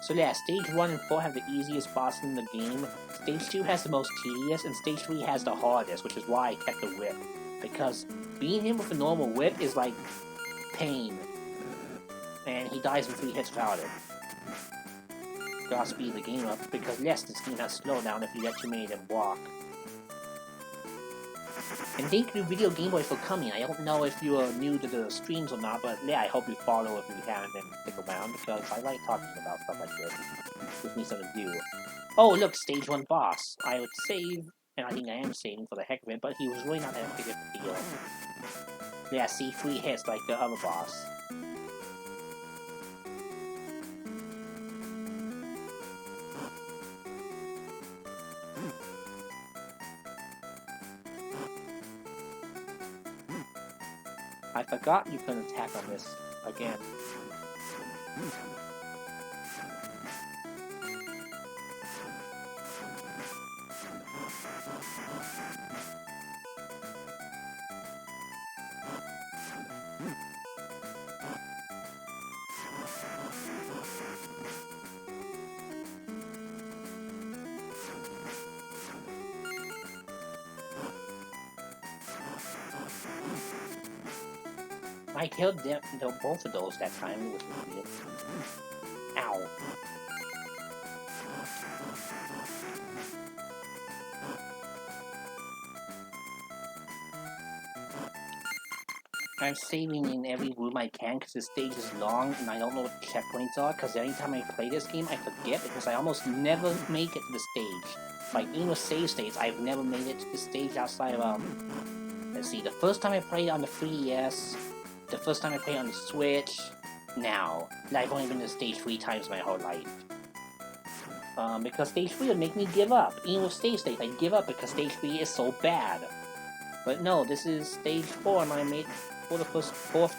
So yeah, stage 1 and 4 have the easiest boss in the game, stage 2 has the most tedious, and stage 3 has the hardest, which is why I kept the whip. Because beating him with a normal whip is like pain. And he dies in 3 hits without it. Gotta speed the game up, because yes, this game has slowdown if you let too many of them walk. And thank you Video Game Boy for coming. I don't know if you are new to the streams or not, but yeah, I hope you follow if you haven't and stick around, because I like talking about stuff like this. It gives me something to do. Oh, look, stage 1 boss. I would save, and I think I am saving for the heck of it, but he was really not that big of a deal. Yeah, see, 3 hits like the other boss. I forgot you can attack on this again. I killed them, both of those that time, it was weird. Ow. I'm saving in every room I can because this stage is long and I don't know what the checkpoints are, because anytime I play this game I forget because I almost never make it to the stage. Like, even with save states, I've never made it to the stage outside of, let's see, the first time I played on the 3DS, the first time I played on the Switch, now. I've only been to stage 3 times my whole life. Because stage 3 would make me give up. Even with stage state, I'd give up because stage 3 is so bad. But no, this is stage 4 and I made for the fourth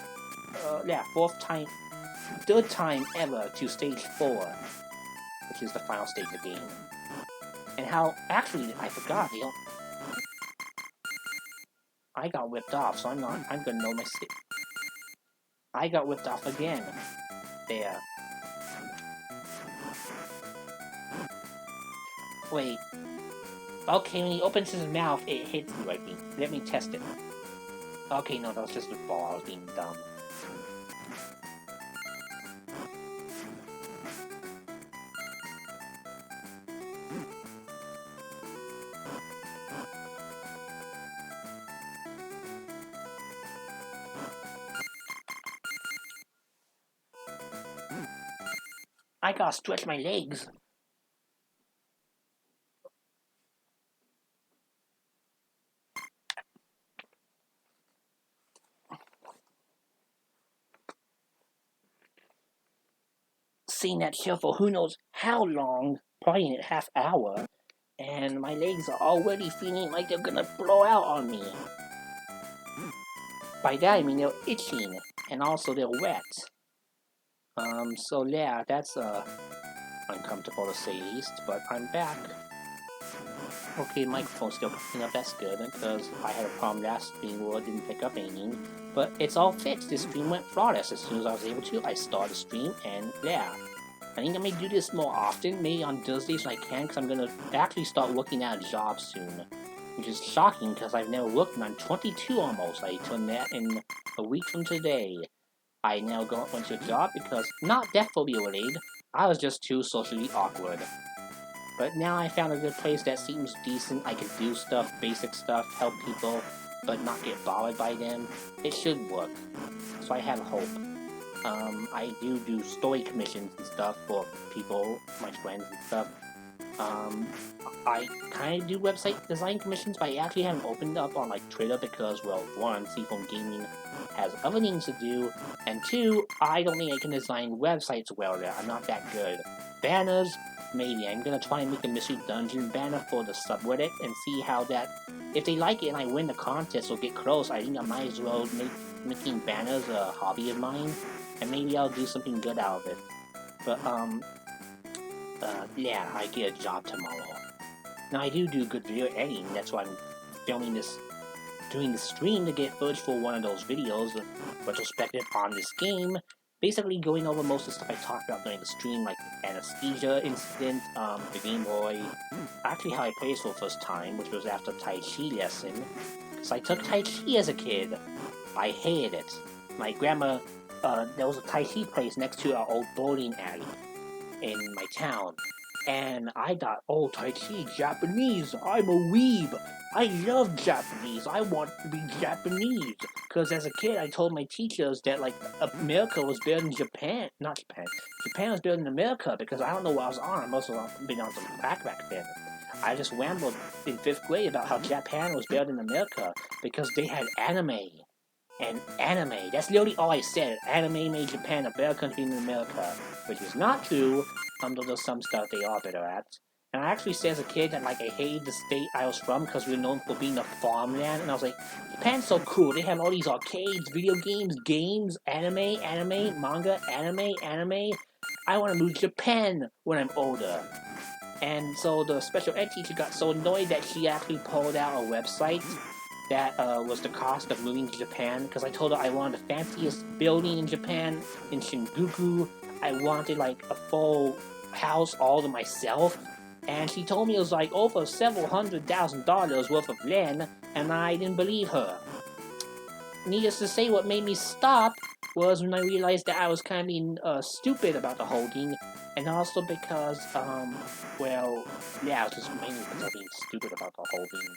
time, third time ever to stage 4, which is the final stage of the game. And how, actually, I forgot, I got whipped off, so I'm gonna know my state. I got whipped off again. There. Wait. Okay, when he opens his mouth, it hits you, I think. Let me test it. Okay, no, that was just a ball. I was being dumb. I gotta stretch my legs. Seen that show for who knows how long, probably in a half hour, and my legs are already feeling like they're gonna blow out on me. By that I mean they're itching, and also they're wet. So yeah, that's uncomfortable to say least, but I'm back. Okay, microphone's still picking up, that's good, because I had a problem last stream where it didn't pick up anything. But it's all fixed, this stream went flawless. As soon as I was able to, I started the stream, and yeah. I think I may do this more often, maybe on Thursdays when I can, because I'm gonna actually start looking at a job soon. which is shocking because I've never worked, and I'm 22 almost. I turned that in a week from today. I now went to a job because, not death phobia related, I was just too socially awkward. But now I found a good place that seems decent. I can do stuff, basic stuff, help people, but not get bothered by them. It should work. So I have hope. I do story commissions and stuff for people, my friends and stuff. I kind of do website design commissions, but I actually haven't opened up on like Twitter because, well, one, Seafoam Gaming has other things to do, and two, I don't think I can design websites well there. I'm not that good. Banners, maybe. I'm gonna try and make a mystery dungeon banner for the subreddit and see how that. If they like it and I win the contest or get close, I think I might as well make making banners a hobby of mine, and maybe I'll do something good out of it. But yeah, I get a job tomorrow. Now I do good video editing. That's why I'm filming this, doing the stream to get footage for one of those videos, retrospective on this game. Basically going over most of the stuff I talked about during the stream, like the anesthesia incident, the Game Boy, actually how I played for the first time, which was after Tai Chi lesson. Because I took Tai Chi as a kid. I hated it. My grandma, there was a Tai Chi place next to our old bowling alley in my town. And I thought, oh, Tai Chi, Japanese, I'm a weeb. I love Japanese. I want to be Japanese. Because as a kid, I told my teachers that, like, America was better than Japan. Not Japan. Japan was better than America because I don't know what I was on. I must have been on some crack back then. I just rambled in 5th grade about how Japan was better than America because they had anime. And anime, that's literally all I said. Anime made Japan a better country than America. Which is not true, though there's some stuff they are better at. And I actually said as a kid that, like, I hated the state I was from because we were known for being a farmland. And I was like, Japan's so cool. They have all these arcades, video games, anime, manga, anime. I want to move to Japan when I'm older. And so the special ed teacher got so annoyed that she actually pulled out a website that was the cost of moving to Japan, because I told her I wanted the fanciest building in Japan, in Shinjuku. I wanted like a full house all to myself, and she told me it was like over several $100,000 worth of land, and I didn't believe her. Needless to say, what made me stop was when I realized that I was kind of being stupid about the whole thing, and also because, well, yeah, I was just mainly because of being stupid about the whole thing.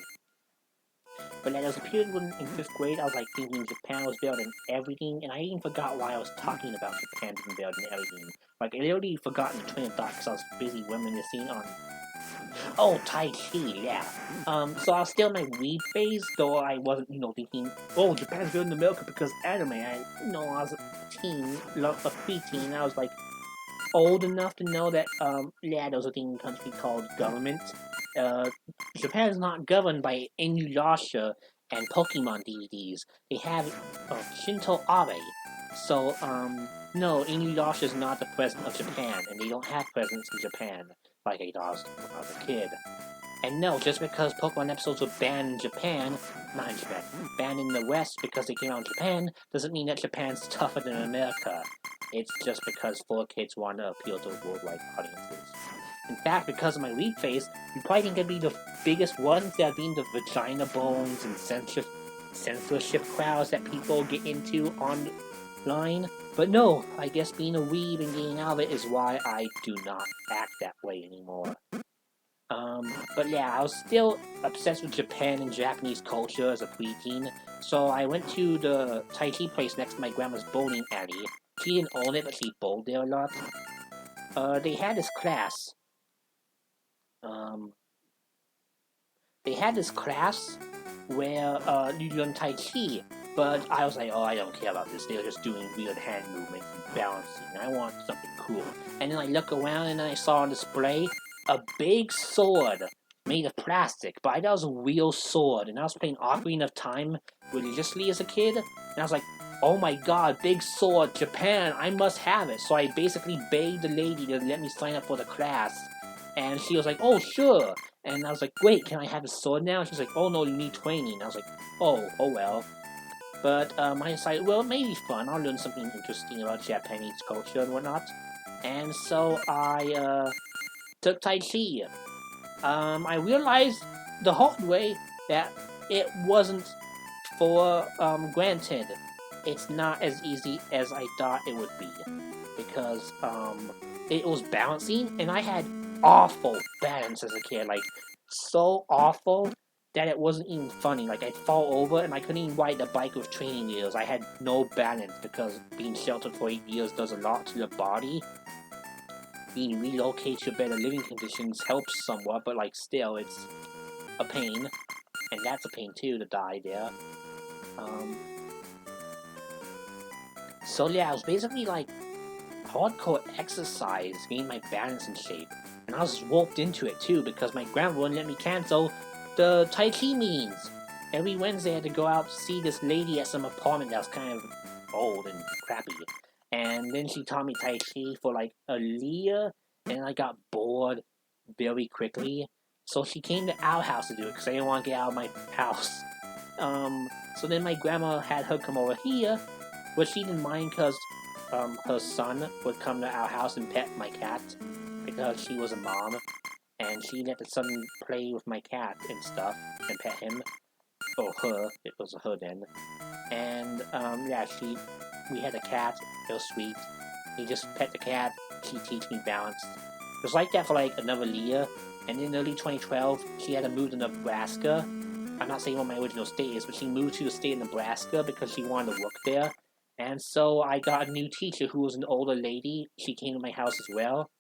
But then there was a period when in 5th grade I was like thinking Japan was better than everything, and I even forgot why I was talking about Japan being better than everything. Like, I literally forgotten the train of thought because I was busy reminiscing on, oh, Tai Chi, yeah. So I was still in my weeb phase, though I wasn't, thinking, oh, Japan's better than America because anime. I was a teen, a preteen, I was like, old enough to know that, yeah, there was a thing in the country called government. Japan is not governed by Inuyasha and Pokemon DVDs. They have Shinto Abe. So, no, Inuyasha is not the president of Japan, and they don't have presidents in Japan, like I thought when I was a kid. And no, just because Pokemon episodes were banned in Japan, not in Japan, banned in the West because they came out in Japan, doesn't mean that Japan's tougher than America. It's just because 4 kids want to appeal to worldwide audiences. In fact, because of my weeb face, you probably think I'd be the biggest ones that being the vagina bones and censorship crowds that people get into online. But no, I guess being a weeb and getting out of it is why I do not act that way anymore. But yeah, I was still obsessed with Japan and Japanese culture as a preteen, so I went to the Tai Chi place next to my grandma's bowling alley. She didn't own it, but she bowled there a lot. They had this class. They had this class where you learn Tai Chi, but I was like, oh, I don't care about this. They're just doing weird hand movements and balancing. I want something cool. And then I look around and I saw on display a big sword made of plastic, but I thought it was a real sword. And I was playing Ocarina of Time religiously as a kid, and I was like, oh my god, big sword, Japan, I must have it. So I basically begged the lady to let me sign up for the class. And she was like, oh, sure. And I was like, wait, can I have a sword now? And she's like, oh no, you need training. And I was like, oh well. But I decided, well, it may be fun. I'll learn something interesting about Japanese culture and whatnot. And so I took Tai Chi. I realized the hard way that it wasn't for, granted, it's not as easy as I thought it would be. Because, it was balancing, and I had awful balance as a kid. Like, so awful that it wasn't even funny. Like, I'd fall over, and I couldn't even ride the bike with training wheels. I had no balance because being sheltered for 8 years does a lot to your body. Being relocated to better living conditions helps somewhat, but, like, still, it's a pain. And that's a pain, too, to die there. So, yeah, it was basically, like, hardcore exercise, getting my balance in shape. And I was roped into it too because my grandma wouldn't let me cancel the Tai Chi meetings. Every Wednesday I had to go out to see this lady at some apartment that was kind of old and crappy. And then she taught me Tai Chi for like a year, and I got bored very quickly. So she came to our house to do it because I didn't want to get out of my house. So then my grandma had her come over here, but she didn't mind because her son would come to our house and pet my cat because she was a mom, and she let the son play with my cat and stuff and pet him. Or her, it was a her then. And yeah, we had a cat. It was sweet. He just pet the cat. She teach me balance. It was like that for like another year. And in early 2012, she had to move to Nebraska. I'm not saying what my original state is, but she moved to the state of Nebraska because she wanted to work there. And so I got a new teacher who was an older lady. She came to my house as well.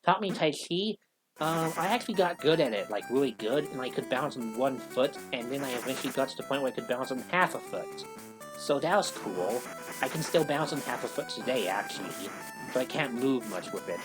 Taught me Tai Chi. I actually got good at it, like really good, and I could bounce on 1 foot, and then I eventually got to the point where I could bounce on half a foot. So that was cool. I can still bounce on half a foot today, actually, but I can't move much with it.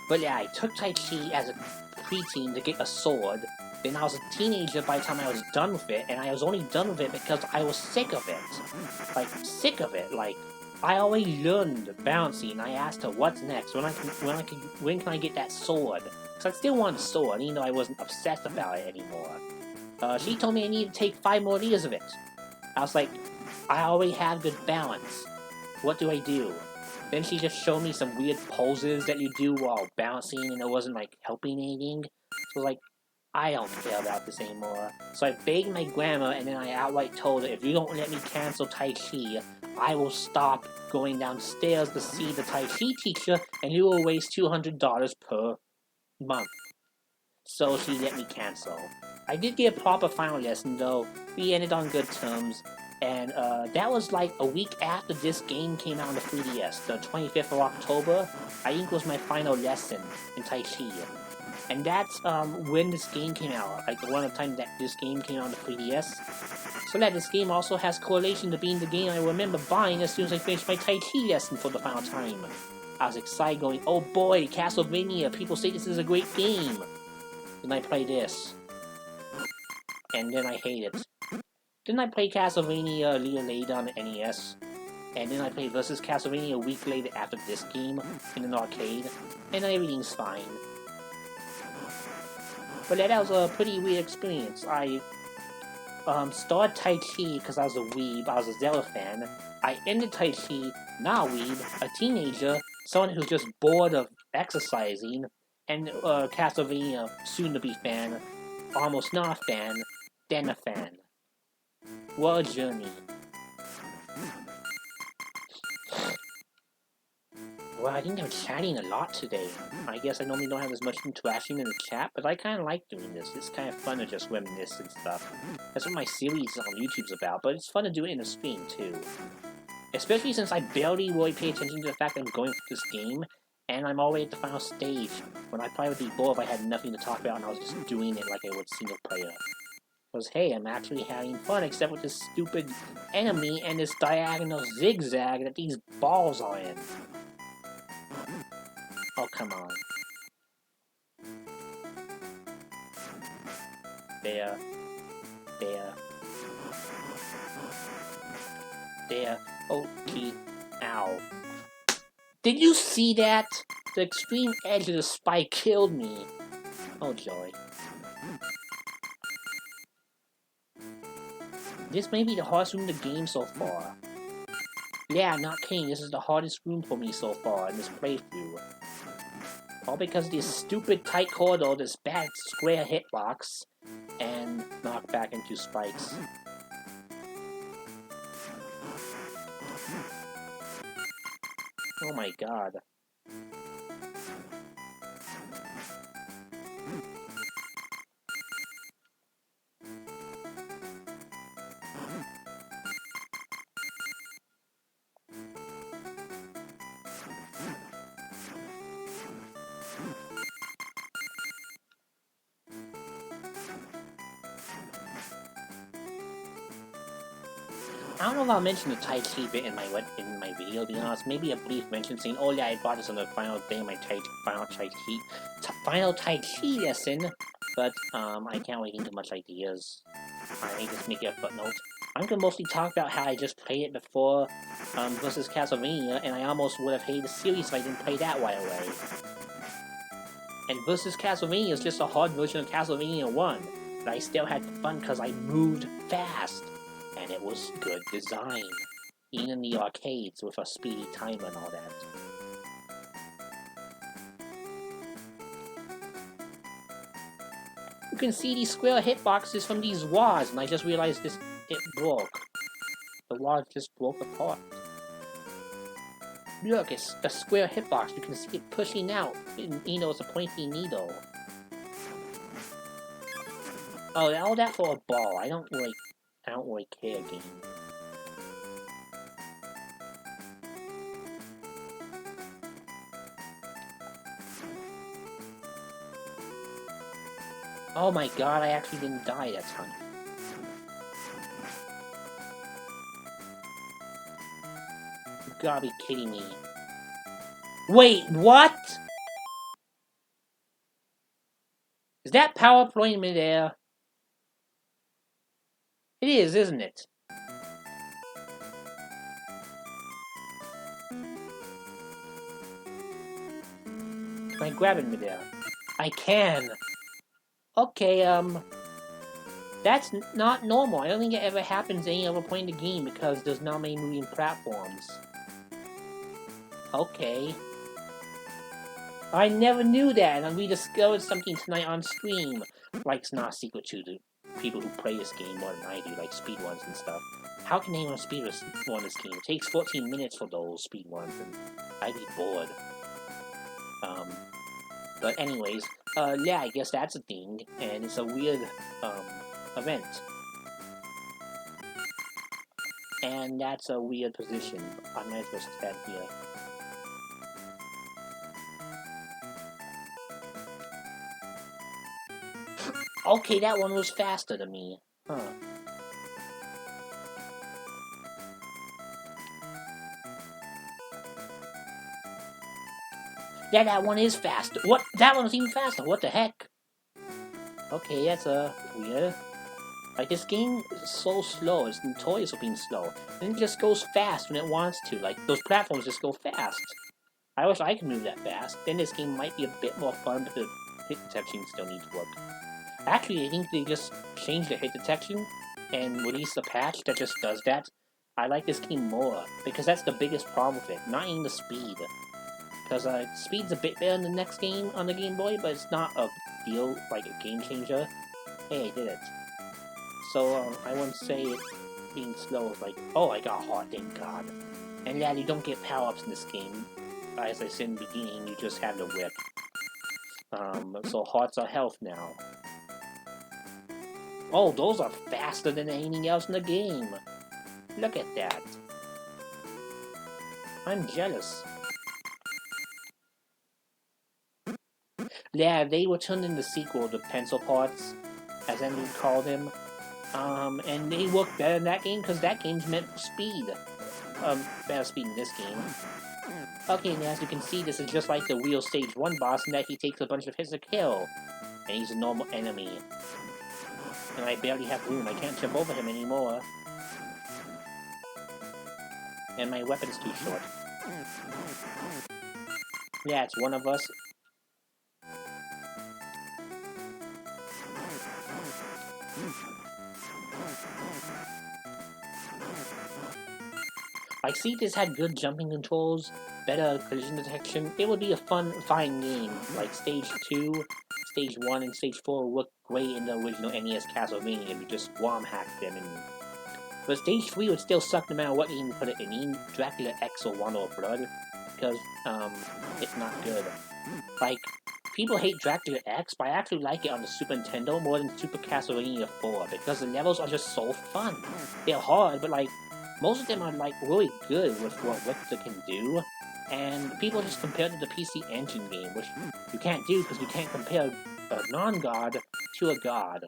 But yeah, I took Tai Chi as a preteen to get a sword. Then I was a teenager by the time I was done with it, and I was only done with it because I was sick of it. Like, sick of it. Like, I already learned bouncing. I asked her, what's next? When can I get that sword? Because I still want a sword, even though I wasn't obsessed about it anymore. She told me I needed to take 5 more years of it. I was like, I already have good balance. What do I do? Then she just showed me some weird poses that you do while bouncing, and it wasn't, like, helping anything. So, like, I don't care about this anymore. So I begged my grandma, and then I outright told her, if you don't let me cancel Tai Chi, I will stop going downstairs to see the Tai Chi teacher, and you will waste $200 per month. So she let me cancel. I did get a proper final lesson, though. We ended on good terms. And that was like a week after this game came out on the 3DS, the 25th of October. I think was my final lesson in Tai Chi. And that's when this game came out, like the one of the time that this game came out on the 3DS. So that this game also has correlation to being the game I remember buying as soon as I finished my Tai Chi lesson for the final time. I was excited going, oh boy, Castlevania, people say this is a great game. Then I play this. And then I hate it. Then I play Castlevania a year later on the NES. And then I play Versus Castlevania a week later after this game in an arcade. And everything's fine. But yeah, that was a pretty weird experience. I started Tai Chi because I was a weeb, I was a Zelda fan. I ended Tai Chi, not a weeb, a teenager, someone who's just bored of exercising, and Castlevania, soon-to-be fan, almost not a fan, then a fan. What a journey. Well, I think I'm chatting a lot today. I guess I normally don't have as much interaction in the chat, but I kind of like doing this. It's kind of fun to just reminisce and stuff. That's what my series on YouTube's about, but it's fun to do it in a stream, too. Especially since I barely really pay attention to the fact that I'm going through this game, and I'm already at the final stage, when I probably would be bored if I had nothing to talk about and I was just doing it like I would single player. Because, hey, I'm actually having fun, except with this stupid enemy and this diagonal zigzag that these balls are in. Oh, come on. There. There. There. Oh, gee. Ow. Did you see that? The extreme edge of the spike killed me. Oh, joy. This may be the hardest room in the game so far. Yeah, I'm not kidding. This is the hardest room for me so far in this playthrough. All because of this stupid tight corridor, this bad square hitbox, and knock back into spikes. Oh my god. I don't know if I'll mention the Tai Chi bit in my video, to be honest. Maybe a brief mention saying, oh yeah, I bought this on the final day of my final Tai Chi lesson, but I can't really think of much ideas. I may just make it a footnote. I'm gonna mostly talk about how I just played it before versus Castlevania, and I almost would have hated the series if I didn't play that right away. And versus Castlevania is just a hard version of Castlevania 1, but I still had fun because I moved fast. And it was good design, even in the arcades with a speedy timer and all that. You can see these square hitboxes from these walls, and I just realized it broke. The wall just broke apart. Look, it's a square hitbox. You can see it pushing out. It's a pointy needle. Oh, all that for a ball. I don't really care, game. Oh my god, I actually didn't die that time. You gotta be kidding me. Wait, what? Is that power point in midair? It is, isn't it? Can I grab it midair? I can! Okay, that's not normal. I don't think it ever happens any other point in the game because there's not many moving platforms. Okay. I never knew that, and we discovered something tonight on stream. Like, it's not a secret to the people who play this game more than I do, like speedruns and stuff. How can anyone speedrun this game? It takes 14 minutes for those speedruns, and I'd be bored. But anyways, yeah, I guess that's a thing, and it's a weird, event. And that's a weird position. I might as well stand here. Okay, that one was faster than me. Huh. Yeah, that one is faster. What? That one was even faster. What the heck? Okay, that's weird. Like, this game is so slow. It's notorious for being slow. And it just goes fast when it wants to. Like, those platforms just go fast. I wish I could move that fast. Then this game might be a bit more fun, but the hit detection still needs work. Actually, I think they just changed the hit detection and released a patch that just does that. I like this game more, because that's the biggest problem with it. Not even the speed. Because speed's a bit better in the next game on the Game Boy, but it's not a deal, like a game changer. Hey, I did it. So, I wouldn't say it being slow is like, oh, I got heart, thank god. And yeah, you don't get power-ups in this game. As I said in the beginning, you just have the whip. So hearts are health now. Oh, those are faster than anything else in the game. Look at that. I'm jealous. Yeah, they were turned in the sequel, the pencil parts, as Andrew called them. And they work better in that game, because that game's meant for speed. Better speed in this game. Okay, and as you can see, this is just like the real Stage 1 boss, in that he takes a bunch of hits to kill. And he's a normal enemy. And I barely have room, I can't jump over him anymore. And my weapon's too short. Yeah, it's one of us. Like, see, this had good jumping controls, better collision detection. It would be a fine game. Like, Stage 2, Stage 1, and Stage 4 look great in the original NES Castlevania if you just ROM hacked them. But Stage 3 would still suck no matter what game you put it in. Even Dracula X or Wonder of Blood, because, it's not good. Like, people hate Dracula X, but I actually like it on the Super Nintendo more than Super Castlevania 4, because the levels are just so fun. They're hard, but, like, most of them are, like, really good with what Richter can do, and people just compare it to the PC Engine game, which you can't do because you can't compare a non-god to a god.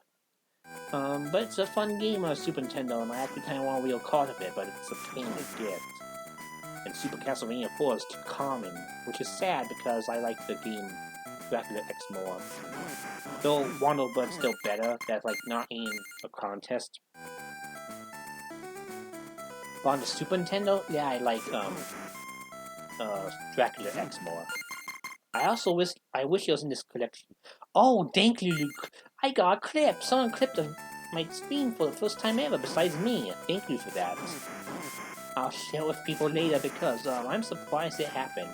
But it's a fun game on Super Nintendo, and I actually kind of want a real card of it, but it's a pain to get. And Super Castlevania 4 is too common, which is sad because I like the game Dracula X more. Though Wonder of Blood's still better, that's like not in a contest. But on the Super Nintendo, yeah, I like Dracula X more. I wish it was in this collection. Oh, thank you, Luke. I got a clip. Someone clipped my screen for the first time ever besides me. Thank you for that. I'll share with people later because I'm surprised it happened.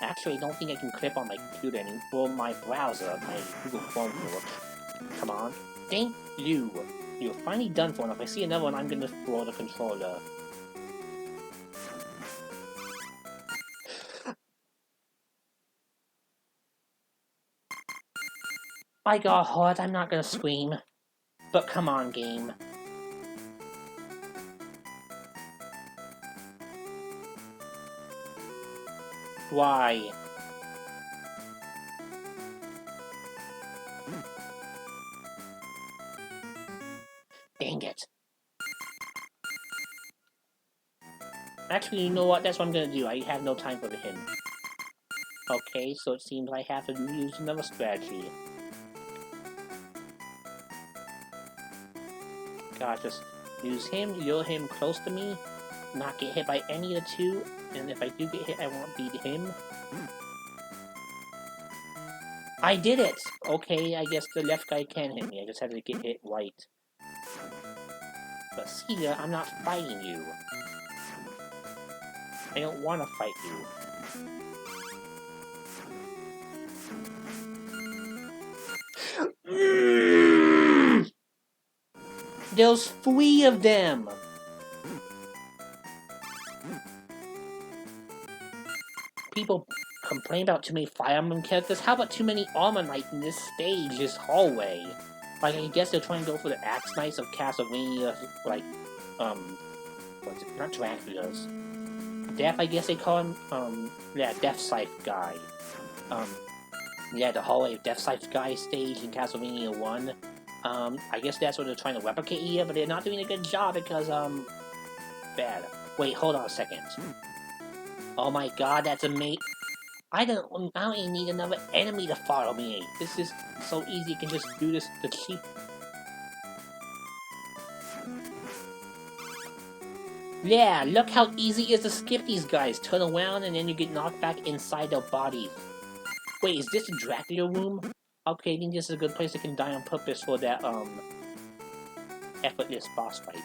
Actually, I don't think I can clip on my computer anymore. Or my browser, my Google Chrome here. Come on. Thank you. You're finally done for, and if I see another one, I'm gonna throw the controller. I got hurt, I'm not gonna scream. But come on, game. Why? Dang it. Actually, you know what? That's what I'm gonna do. I have no time for him. Okay, so it seems I have to use another strategy. Gotta just use him, lure him close to me, not get hit by any of the two, and if I do get hit, I won't beat him. I did it! Okay, I guess the left guy can hit me, I just had to get hit right. But Celia, I'm not fighting you. I don't want to fight you. There's 3 of them! People complain about too many Fire Emblem characters. How about too many Armor Knights in this stage, this hallway? Like, I guess they're trying to go for the Axe Knights of Castlevania, like, what's it? Not Dracula's. Death, I guess they call him, yeah, Death Scythe guy. Yeah, the hallway of Death Scythe guy stage in Castlevania 1. I guess that's what they're trying to replicate here, but they're not doing a good job because, bad. Wait, hold on a second. Oh my god, that's amazing. I don't even need another enemy to follow me. This is so easy, you can just do this the cheap. Yeah, look how easy it is to skip these guys. Turn around and then you get knocked back inside their bodies. Wait, is this a Dracula room? Okay, I think this is a good place I can die on purpose for that, effortless boss fight.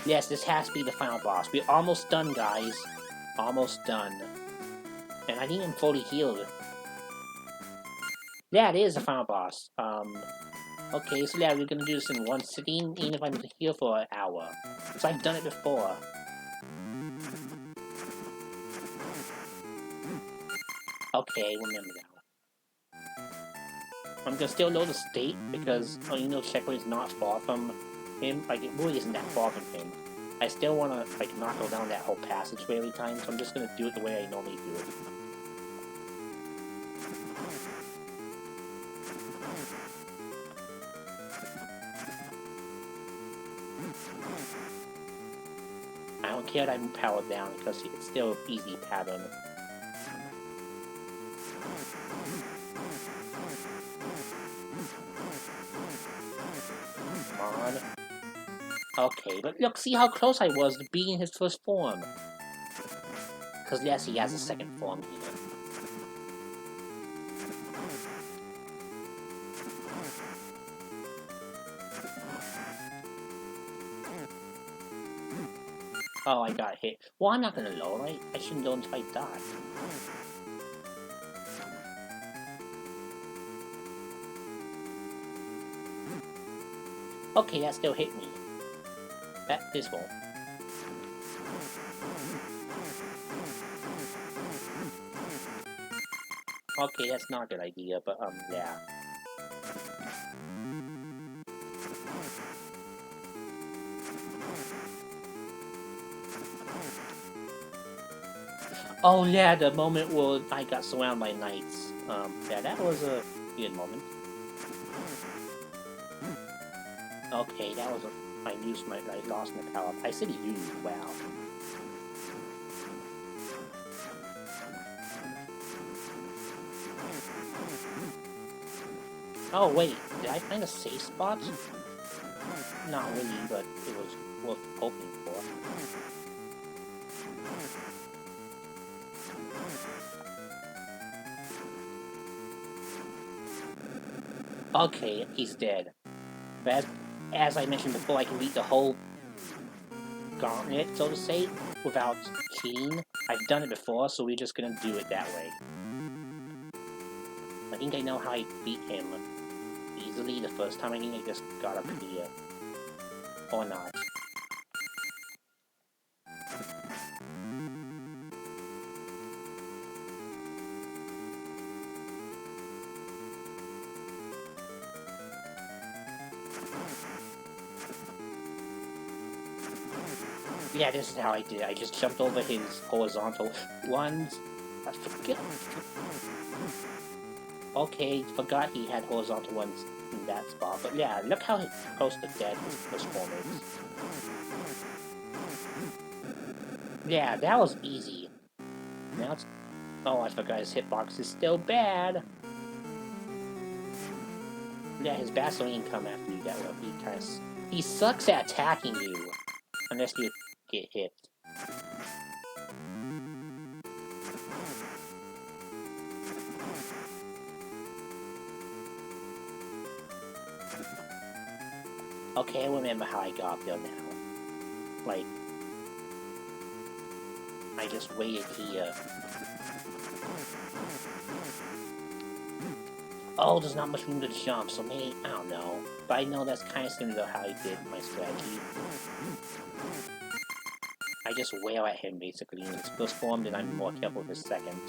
Yes, this has to be the final boss. We're almost done, guys. Almost done. And I didn't even fully healed. Yeah, it is the final boss. Okay, so yeah, we're gonna do this in one sitting, even if I'm here for an hour. So I've done it before. Okay, remember that. I'm gonna still know the state, because, you know, Checkpoint is not far from him. Like, it really isn't that far from him. I still wanna, like, not go down that whole passageway every time, so I'm just gonna do it the way I normally do it. I don't care that I'm powered down, because it's still an easy pattern. Come on. Okay, but look, see how close I was to being his first form. Because yes, he has a second form here. Oh, I got hit. Well, I'm not gonna load, right? I shouldn't load until I die. Okay, that still hit me. This won't. Okay, that's not a good idea, but, yeah. Oh, yeah, the moment where I got surrounded by knights. Yeah, that was a good moment. Okay, that was a... I lost my power. I said you, wow. Oh, wait, did I find a safe spot? Not really, but it was worth hoping for. Okay, he's dead. But as I mentioned before, I can beat the whole gauntlet, so to say, without cheating. I've done it before, so we're just gonna do it that way. I think I know how I beat him easily the first time. I think I just got up here. Or not. Yeah, this is how I did it. I just jumped over his horizontal ones. I forget. Okay, forgot he had horizontal ones in that spot. But yeah, look how close to dead this form is. Yeah, that was easy. Now it's... Oh, I forgot his hitbox is still bad. Yeah, his Vaseline come after you that way. He sucks at attacking you. Unless you get hit. Okay, I remember how I got there now. Like, I just waited here. Oh, there's not much room to jump, so maybe, I don't know. But I know that's kind of similar to how I did my strategy. I just wail at him, basically, in his first form, then I'm more careful with his second.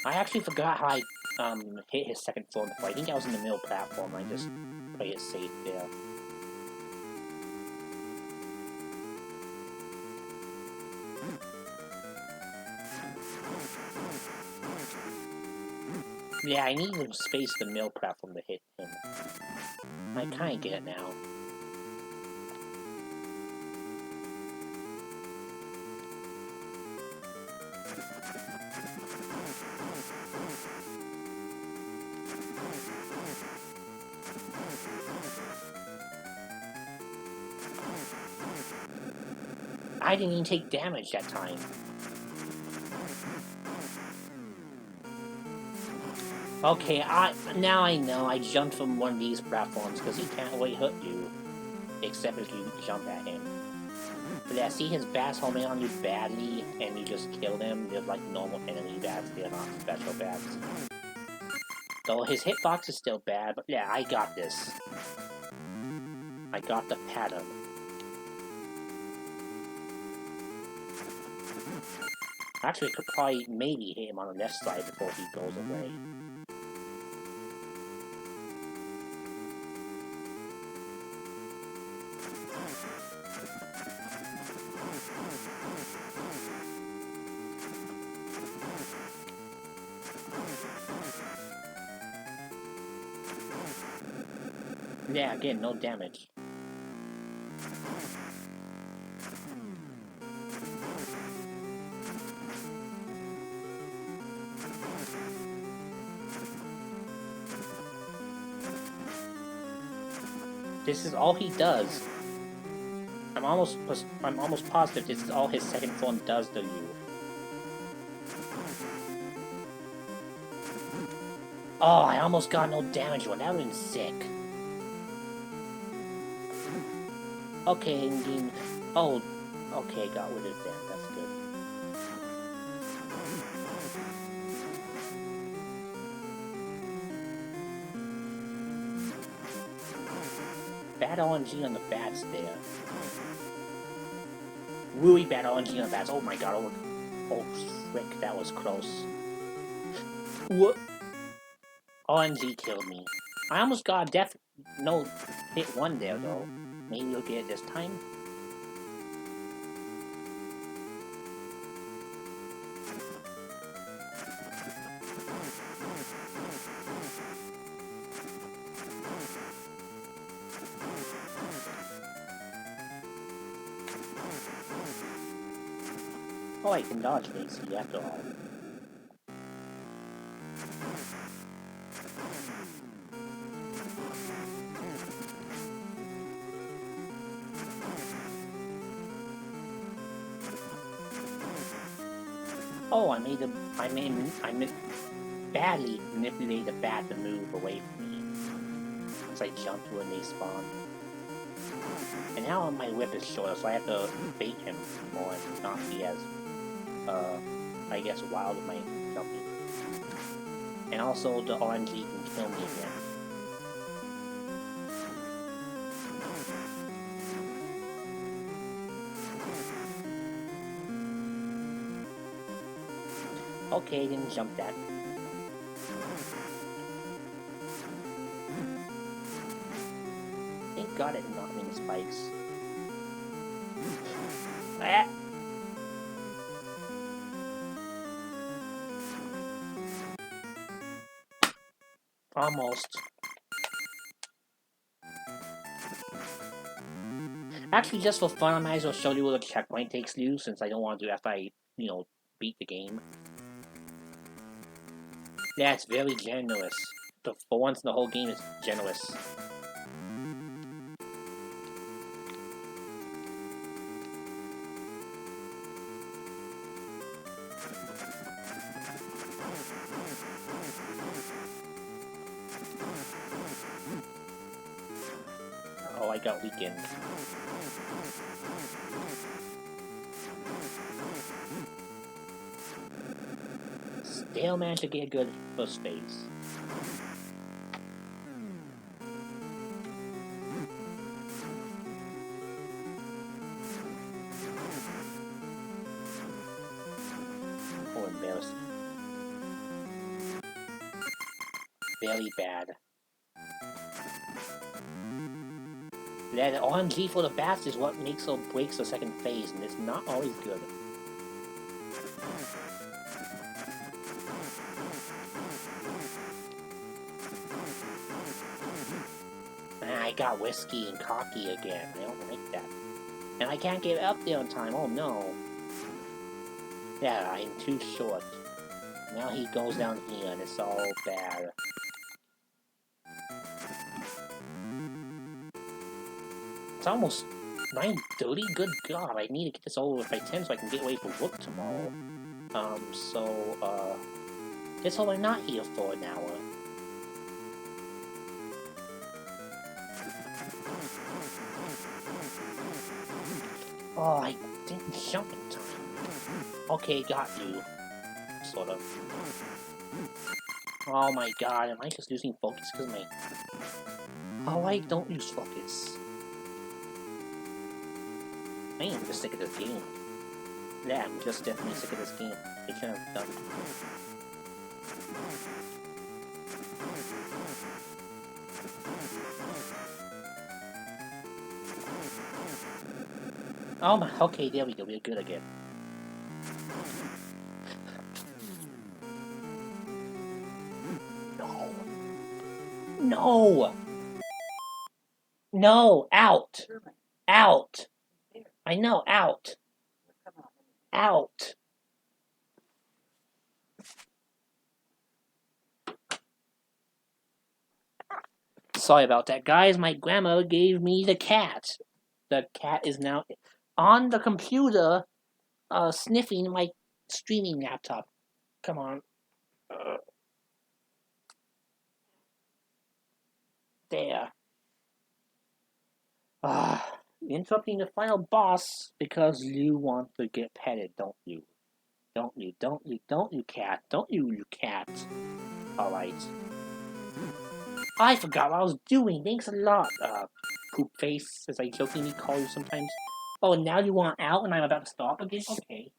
I actually forgot how I hit his second form before. I think I was in the middle platform. I just played it safe there. Yeah, I need to space the middle platform to hit him. I kinda get it now. I didn't even take damage that time. Okay, now I know. I jumped from one of these platforms because he can't really hurt you, except if you jump at him. But yeah, see his bats homing on you badly, and you just kill them. They're like normal enemy bats. They're not special bats. Though his hitbox is still bad, but yeah, I got this. I got the pattern. Actually, could probably maybe hit him on the left side before he goes away. Yeah, again, no damage. This is all he does. I'm almost positive this is all his second form does to you. Oh, I almost got no damage one. That would've been sick. Okay, indeed. Oh, okay, got rid of that. That's good. Bad RNG on the bats there. Really bad RNG on the bats. Oh my god. Oh, frick. That was close. What? RNG killed me. I almost got no hit one there, though. Maybe you'll get it this time? Oh, I can dodge AC after all. Oh, I badly manipulated the bat to move away from me. Once I jumped when they spawned. And now my whip is shorter, so I have to bait him more and not be as, I guess, wild with my jumping. And also, the RNG can kill me again. Okay, didn't jump that. Thank God it knocked me in the spikes. Ah! Almost. Actually, just for fun, I might as well show you what a checkpoint takes you, since I don't want to do it after I, beat the game. Yeah, it's very generous. For once in the whole game, it's generous. Oh, I got weakened. Still managed to get a good first phase. Oh, embarrassing. Very bad. Yeah, the RNG for the bats is what makes or breaks the second phase, and it's not always good. I got whiskey and cocky again. I don't like that. And I can't get up there on time. Oh no. Yeah, I'm too short. Now he goes down here and it's all bad. It's almost 9:30? Good God, I need to get this over with by 10 so I can get away from work tomorrow. That's all I'm not here for an hour. Oh, I didn't jump in time. Okay, got you. Sort of. Oh my god, am I just losing focus because my... Oh, I don't lose focus. I am just sick of this game. Yeah, I'm just definitely sick of this game. They should have done it. Oh my, okay, there we go, we're good again. No! No! No, out. Out. I know, out. Out. Sorry about that, guys. My grandma gave me the cat. The cat is now on the computer, sniffing my streaming laptop. Come on. There. Interrupting the final boss because you want to get petted, don't you? Don't you, cat. Don't you cat. Alright. I forgot what I was doing. Thanks a lot, poop face, as I jokingly call you sometimes. Oh, now you want out and I'm about to stop again? Okay.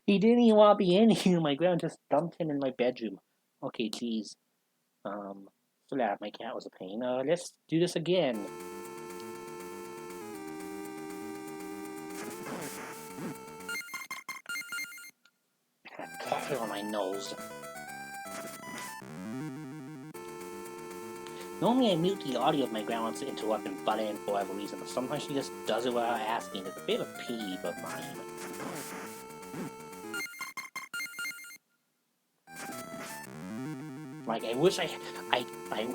He didn't even want to be in here. My grandma just dumped him in my bedroom. Okay, geez. So yeah, my cat was a pain. Let's do this again. I had coffee on my nose. Normally I mute the audio if my grandma wants to interrupt and butt in for whatever reason, but sometimes she just does it without asking. It's a bit of a peeve of mine. Like, I wish I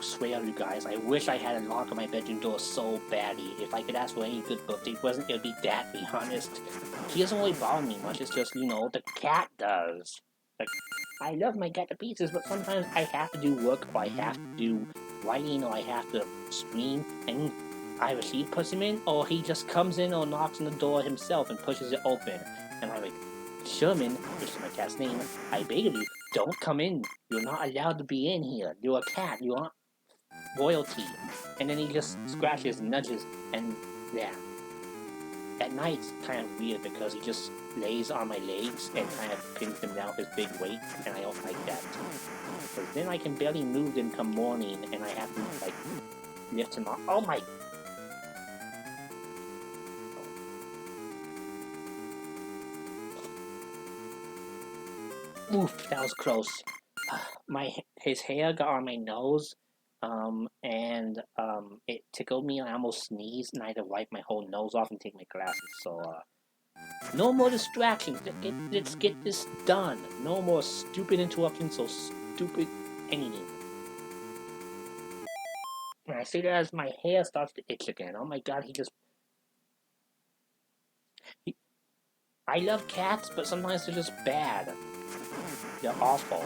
swear to you guys, I wish I had a lock on my bedroom door so badly. If I could ask for any good birthday present, it would be that, to be honest. He doesn't really bother me much, it's just, you know, the cat does. Like, I love my cat to pieces, but sometimes I have to do work, or I have to do writing, or I have to stream, and either he puts him in, or he just comes in or knocks on the door himself and pushes it open. And I'm like, Sherman, which is my cat's name, I beg of you, don't come in. You're not allowed to be in here. You're a cat. You aren't royalty. And then he just scratches and nudges, and yeah. At night, it's kind of weird because he just lays on my legs and kind of pins them down with his big weight, and I don't like that. Because then I can barely move them come morning, and I have to, like, lift him up. Oh my... Oof, that was close. His hair got on my nose, and it tickled me. I almost sneezed, and I had to wipe my whole nose off and take my glasses. So, no more distractions. Let's get this done. No more stupid interruptions or stupid anything. And I say that as my hair starts to itch again. Oh my god, I love cats, but sometimes they're just bad. They're awful.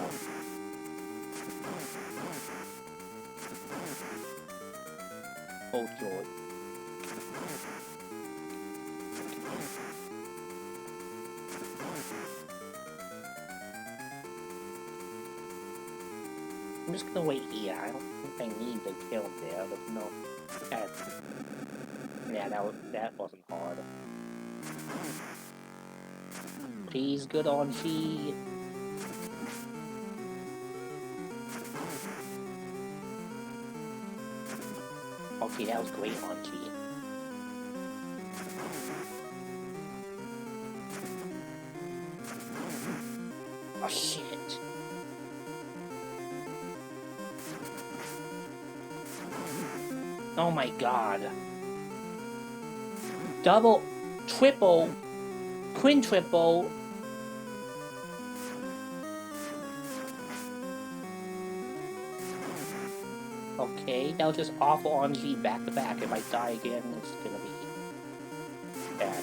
Oh, George. I'm just gonna wait here. I don't think I need to kill him there. There's no... Yeah, that wasn't hard. Please, good on G. Okay, that was great on G. Oh shit. Oh my god. Double, triple, quintuple. Okay, that was just awful on G back to back. If I die again, it's gonna be bad.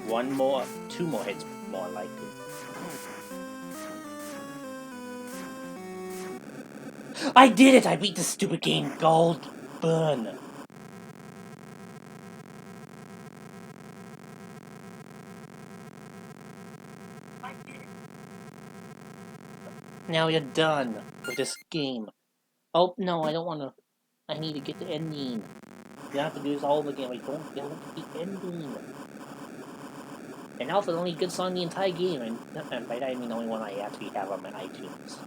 One more, two more hits, more likely. I did it! I beat the stupid game. Gold burn. Now you're done with this game. Oh, no, I don't want to. I need to get the ending. You have to do this all over again. Like, don't get the ending. And also, the only good song in the entire game, and by that I mean the only one I actually have on my iTunes.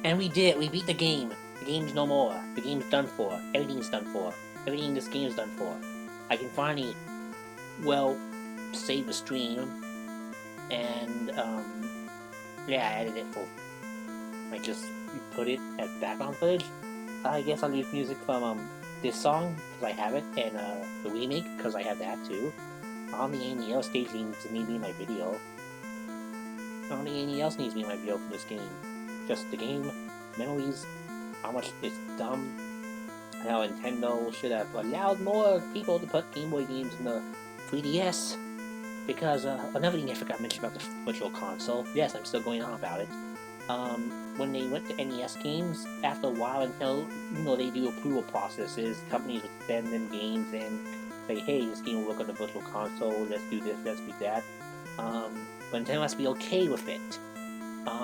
And we did. We beat the game. The game's no more. The game's done for. Everything's done for. Everything in this game is done for. I can finally, well, save the stream. And, yeah, I added it for. I just put it as background footage. I guess I'll leave music from, this song, because I have it, and, the remake, because I have that too. On the anything stage needs to be my video. On the anything else needs to be my video for this game. Just the game, memories, how much it's dumb, how Nintendo should have allowed more people to put Game Boy games in the 3DS. Because, another thing I forgot to mention about the Virtual Console, yes, I'm still going on about it. When they went to NES games, after a while, until, they do approval processes, companies would send them games and say, hey, this game will work on the Virtual Console, let's do this, let's do that. But Nintendo has to be okay with it.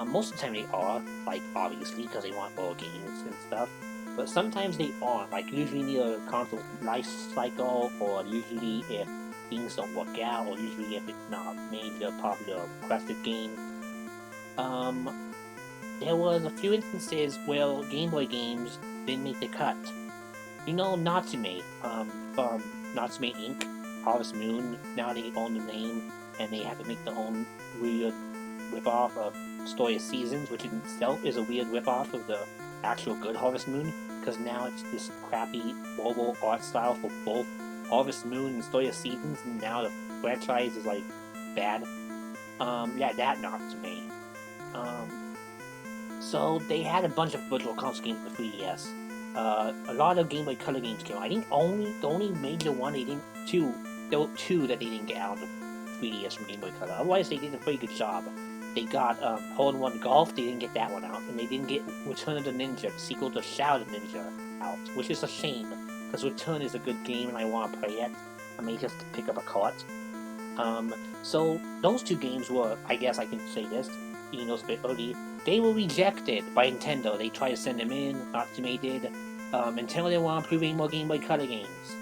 Most of the time they are, like, obviously, because they want more games and stuff. But sometimes they aren't, like, usually near a console life cycle, or usually if things don't work out, or usually if it's not a major popular requested game. There was a few instances where Game Boy games didn't make the cut. Natsume, from Natsume Inc., Harvest Moon, now they own the name, and they have to make their own weird ripoff of Story of Seasons, which in itself is a weird ripoff of the actual good Harvest Moon, because now it's this crappy mobile art style for both Harvest Moon and Story of Seasons, and now the franchise is, like, bad. Yeah, that Natsume. So they had a bunch of Virtual Console games for 3DS. A lot of Game Boy Color games came out. I think the only major one there were two that they didn't get out of 3DS from Game Boy Color. Otherwise, they did a pretty good job. They got Hole-in-One Golf, they didn't get that one out, and they didn't get Return of the Ninja, the sequel to Shadow of the Ninja, out, which is a shame, because Return is a good game and I want to play it. I may just pick up a cart. So those two games were, I guess I can say this, even though it's a bit early, they were rejected by Nintendo. They tried to send them in, Natsume did. Nintendo didn't want to approve any more Game Boy Color games,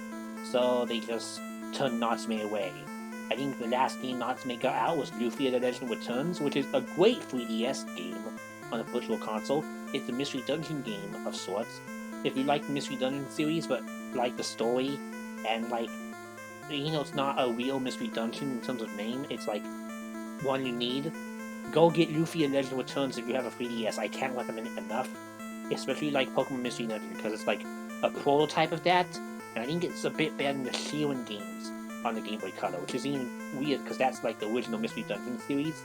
so they just turned Natsume away. I think the last game Natsume got out was Luffy the Legend Returns, which is a great 3DS game on the Virtual Console. It's a Mystery Dungeon game of sorts. If you like the Mystery Dungeon series, but like the story, and like, it's not a real Mystery Dungeon in terms of name, it's like one you need, go get Luffy and Legend Returns if you have a 3DS. I can't recommend it enough. Especially like Pokemon Mystery Dungeon, because it's like a prototype of that, and I think it's a bit better than the Shiren games on the Game Boy Color, which is even weird because that's like the original Mystery Dungeon series.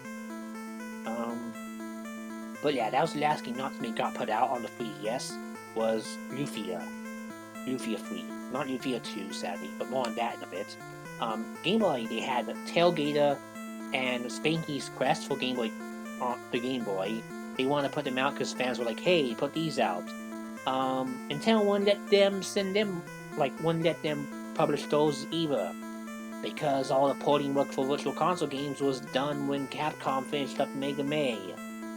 But yeah, that was the last game Natsume got put out on the 3DS, was Lufia. Lufia 3. Not Lufia 2, sadly, but more on that in a bit. Game Boy, they had Tailgater and Spanky's Quest for Game Boy, the Game Boy. They wanted to put them out because fans were like, hey, put these out. Nintendo wouldn't let them wouldn't let them publish those either. Because all the porting work for Virtual Console games was done when Capcom finished up Mega May.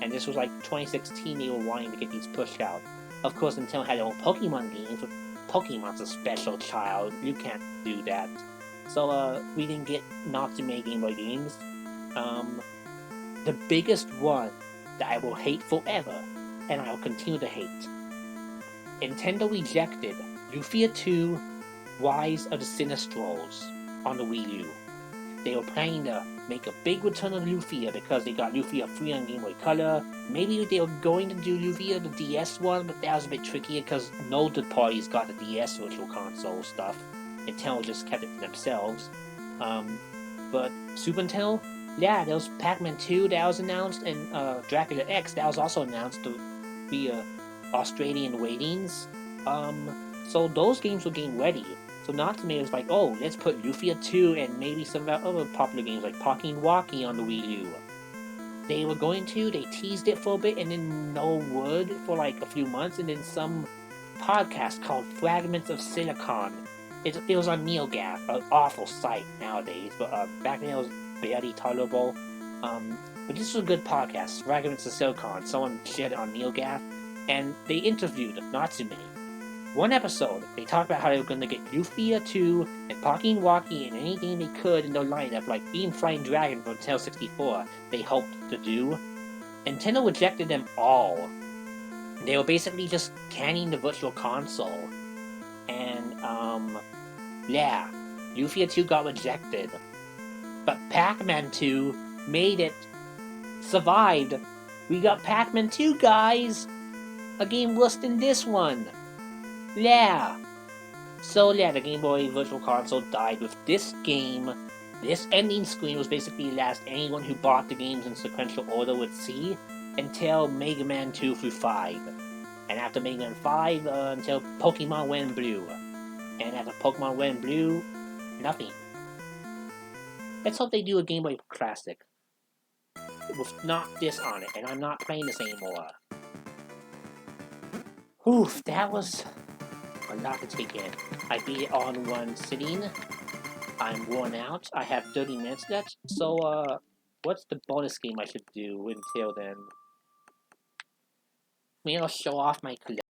And this was like 2016, they were wanting to get these pushed out. Of course, Nintendo had their own Pokemon games, but Pokemon's a special child. You can't do that. So, we didn't get Natsume Game Boy games. The biggest one that I will hate forever, and I will continue to hate. Nintendo rejected Lufia 2 Rise of the Sinistrals on the Wii U. They were planning to make a big return of Lufia because they got Lufia 3 on Game Boy Color. Maybe they were going to do Lufia the DS one, but that was a bit tricky because no third parties got the DS Virtual Console stuff. Nintendo just kept it to themselves. But Super Nintendo, yeah, there was Pac-Man 2 that was announced, and Dracula X that was also announced via Australian ratings. So those games were getting ready. So Natsume was like, oh, let's put Lufia 2 and maybe some of our other popular games like Pocky and Walkie on the Wii U. They were going to, they teased it for a bit and then no word for like a few months, and then some podcast called Fragments of Silicon. It was on NeoGAF, an awful site nowadays, but back then it was barely tolerable. But this was a good podcast, Fragments of Silicon. Someone shared it on NeoGAF, and they interviewed Natsume. One episode, they talked about how they were going to get Lufia 2 and Pocky and Walkie and anything they could in their lineup, like even Flying Dragon from Nintendo 64, they hoped to do. Nintendo rejected them all. They were basically just canning the Virtual Console. And, yeah, Lufia 2 got rejected. But Pac-Man 2 made it, survived. We got Pac-Man 2, guys! A game worse than this one. Yeah. So yeah, the Game Boy Virtual Console died with this game. This ending screen was basically the last anyone who bought the games in sequential order would see until Mega Man 2 through 5. And after Mega Man 5, until Pokemon Red and Blue. And after Pokemon Red and Blue, nothing. Let's hope they do a Game Boy Classic with not this on it, and I'm not playing this anymore. Oof, that was a lot to take in. I beat it all in one sitting. I'm worn out. I have 30 minutes left. So, what's the bonus game I should do until then? Maybe I'll show off my collection.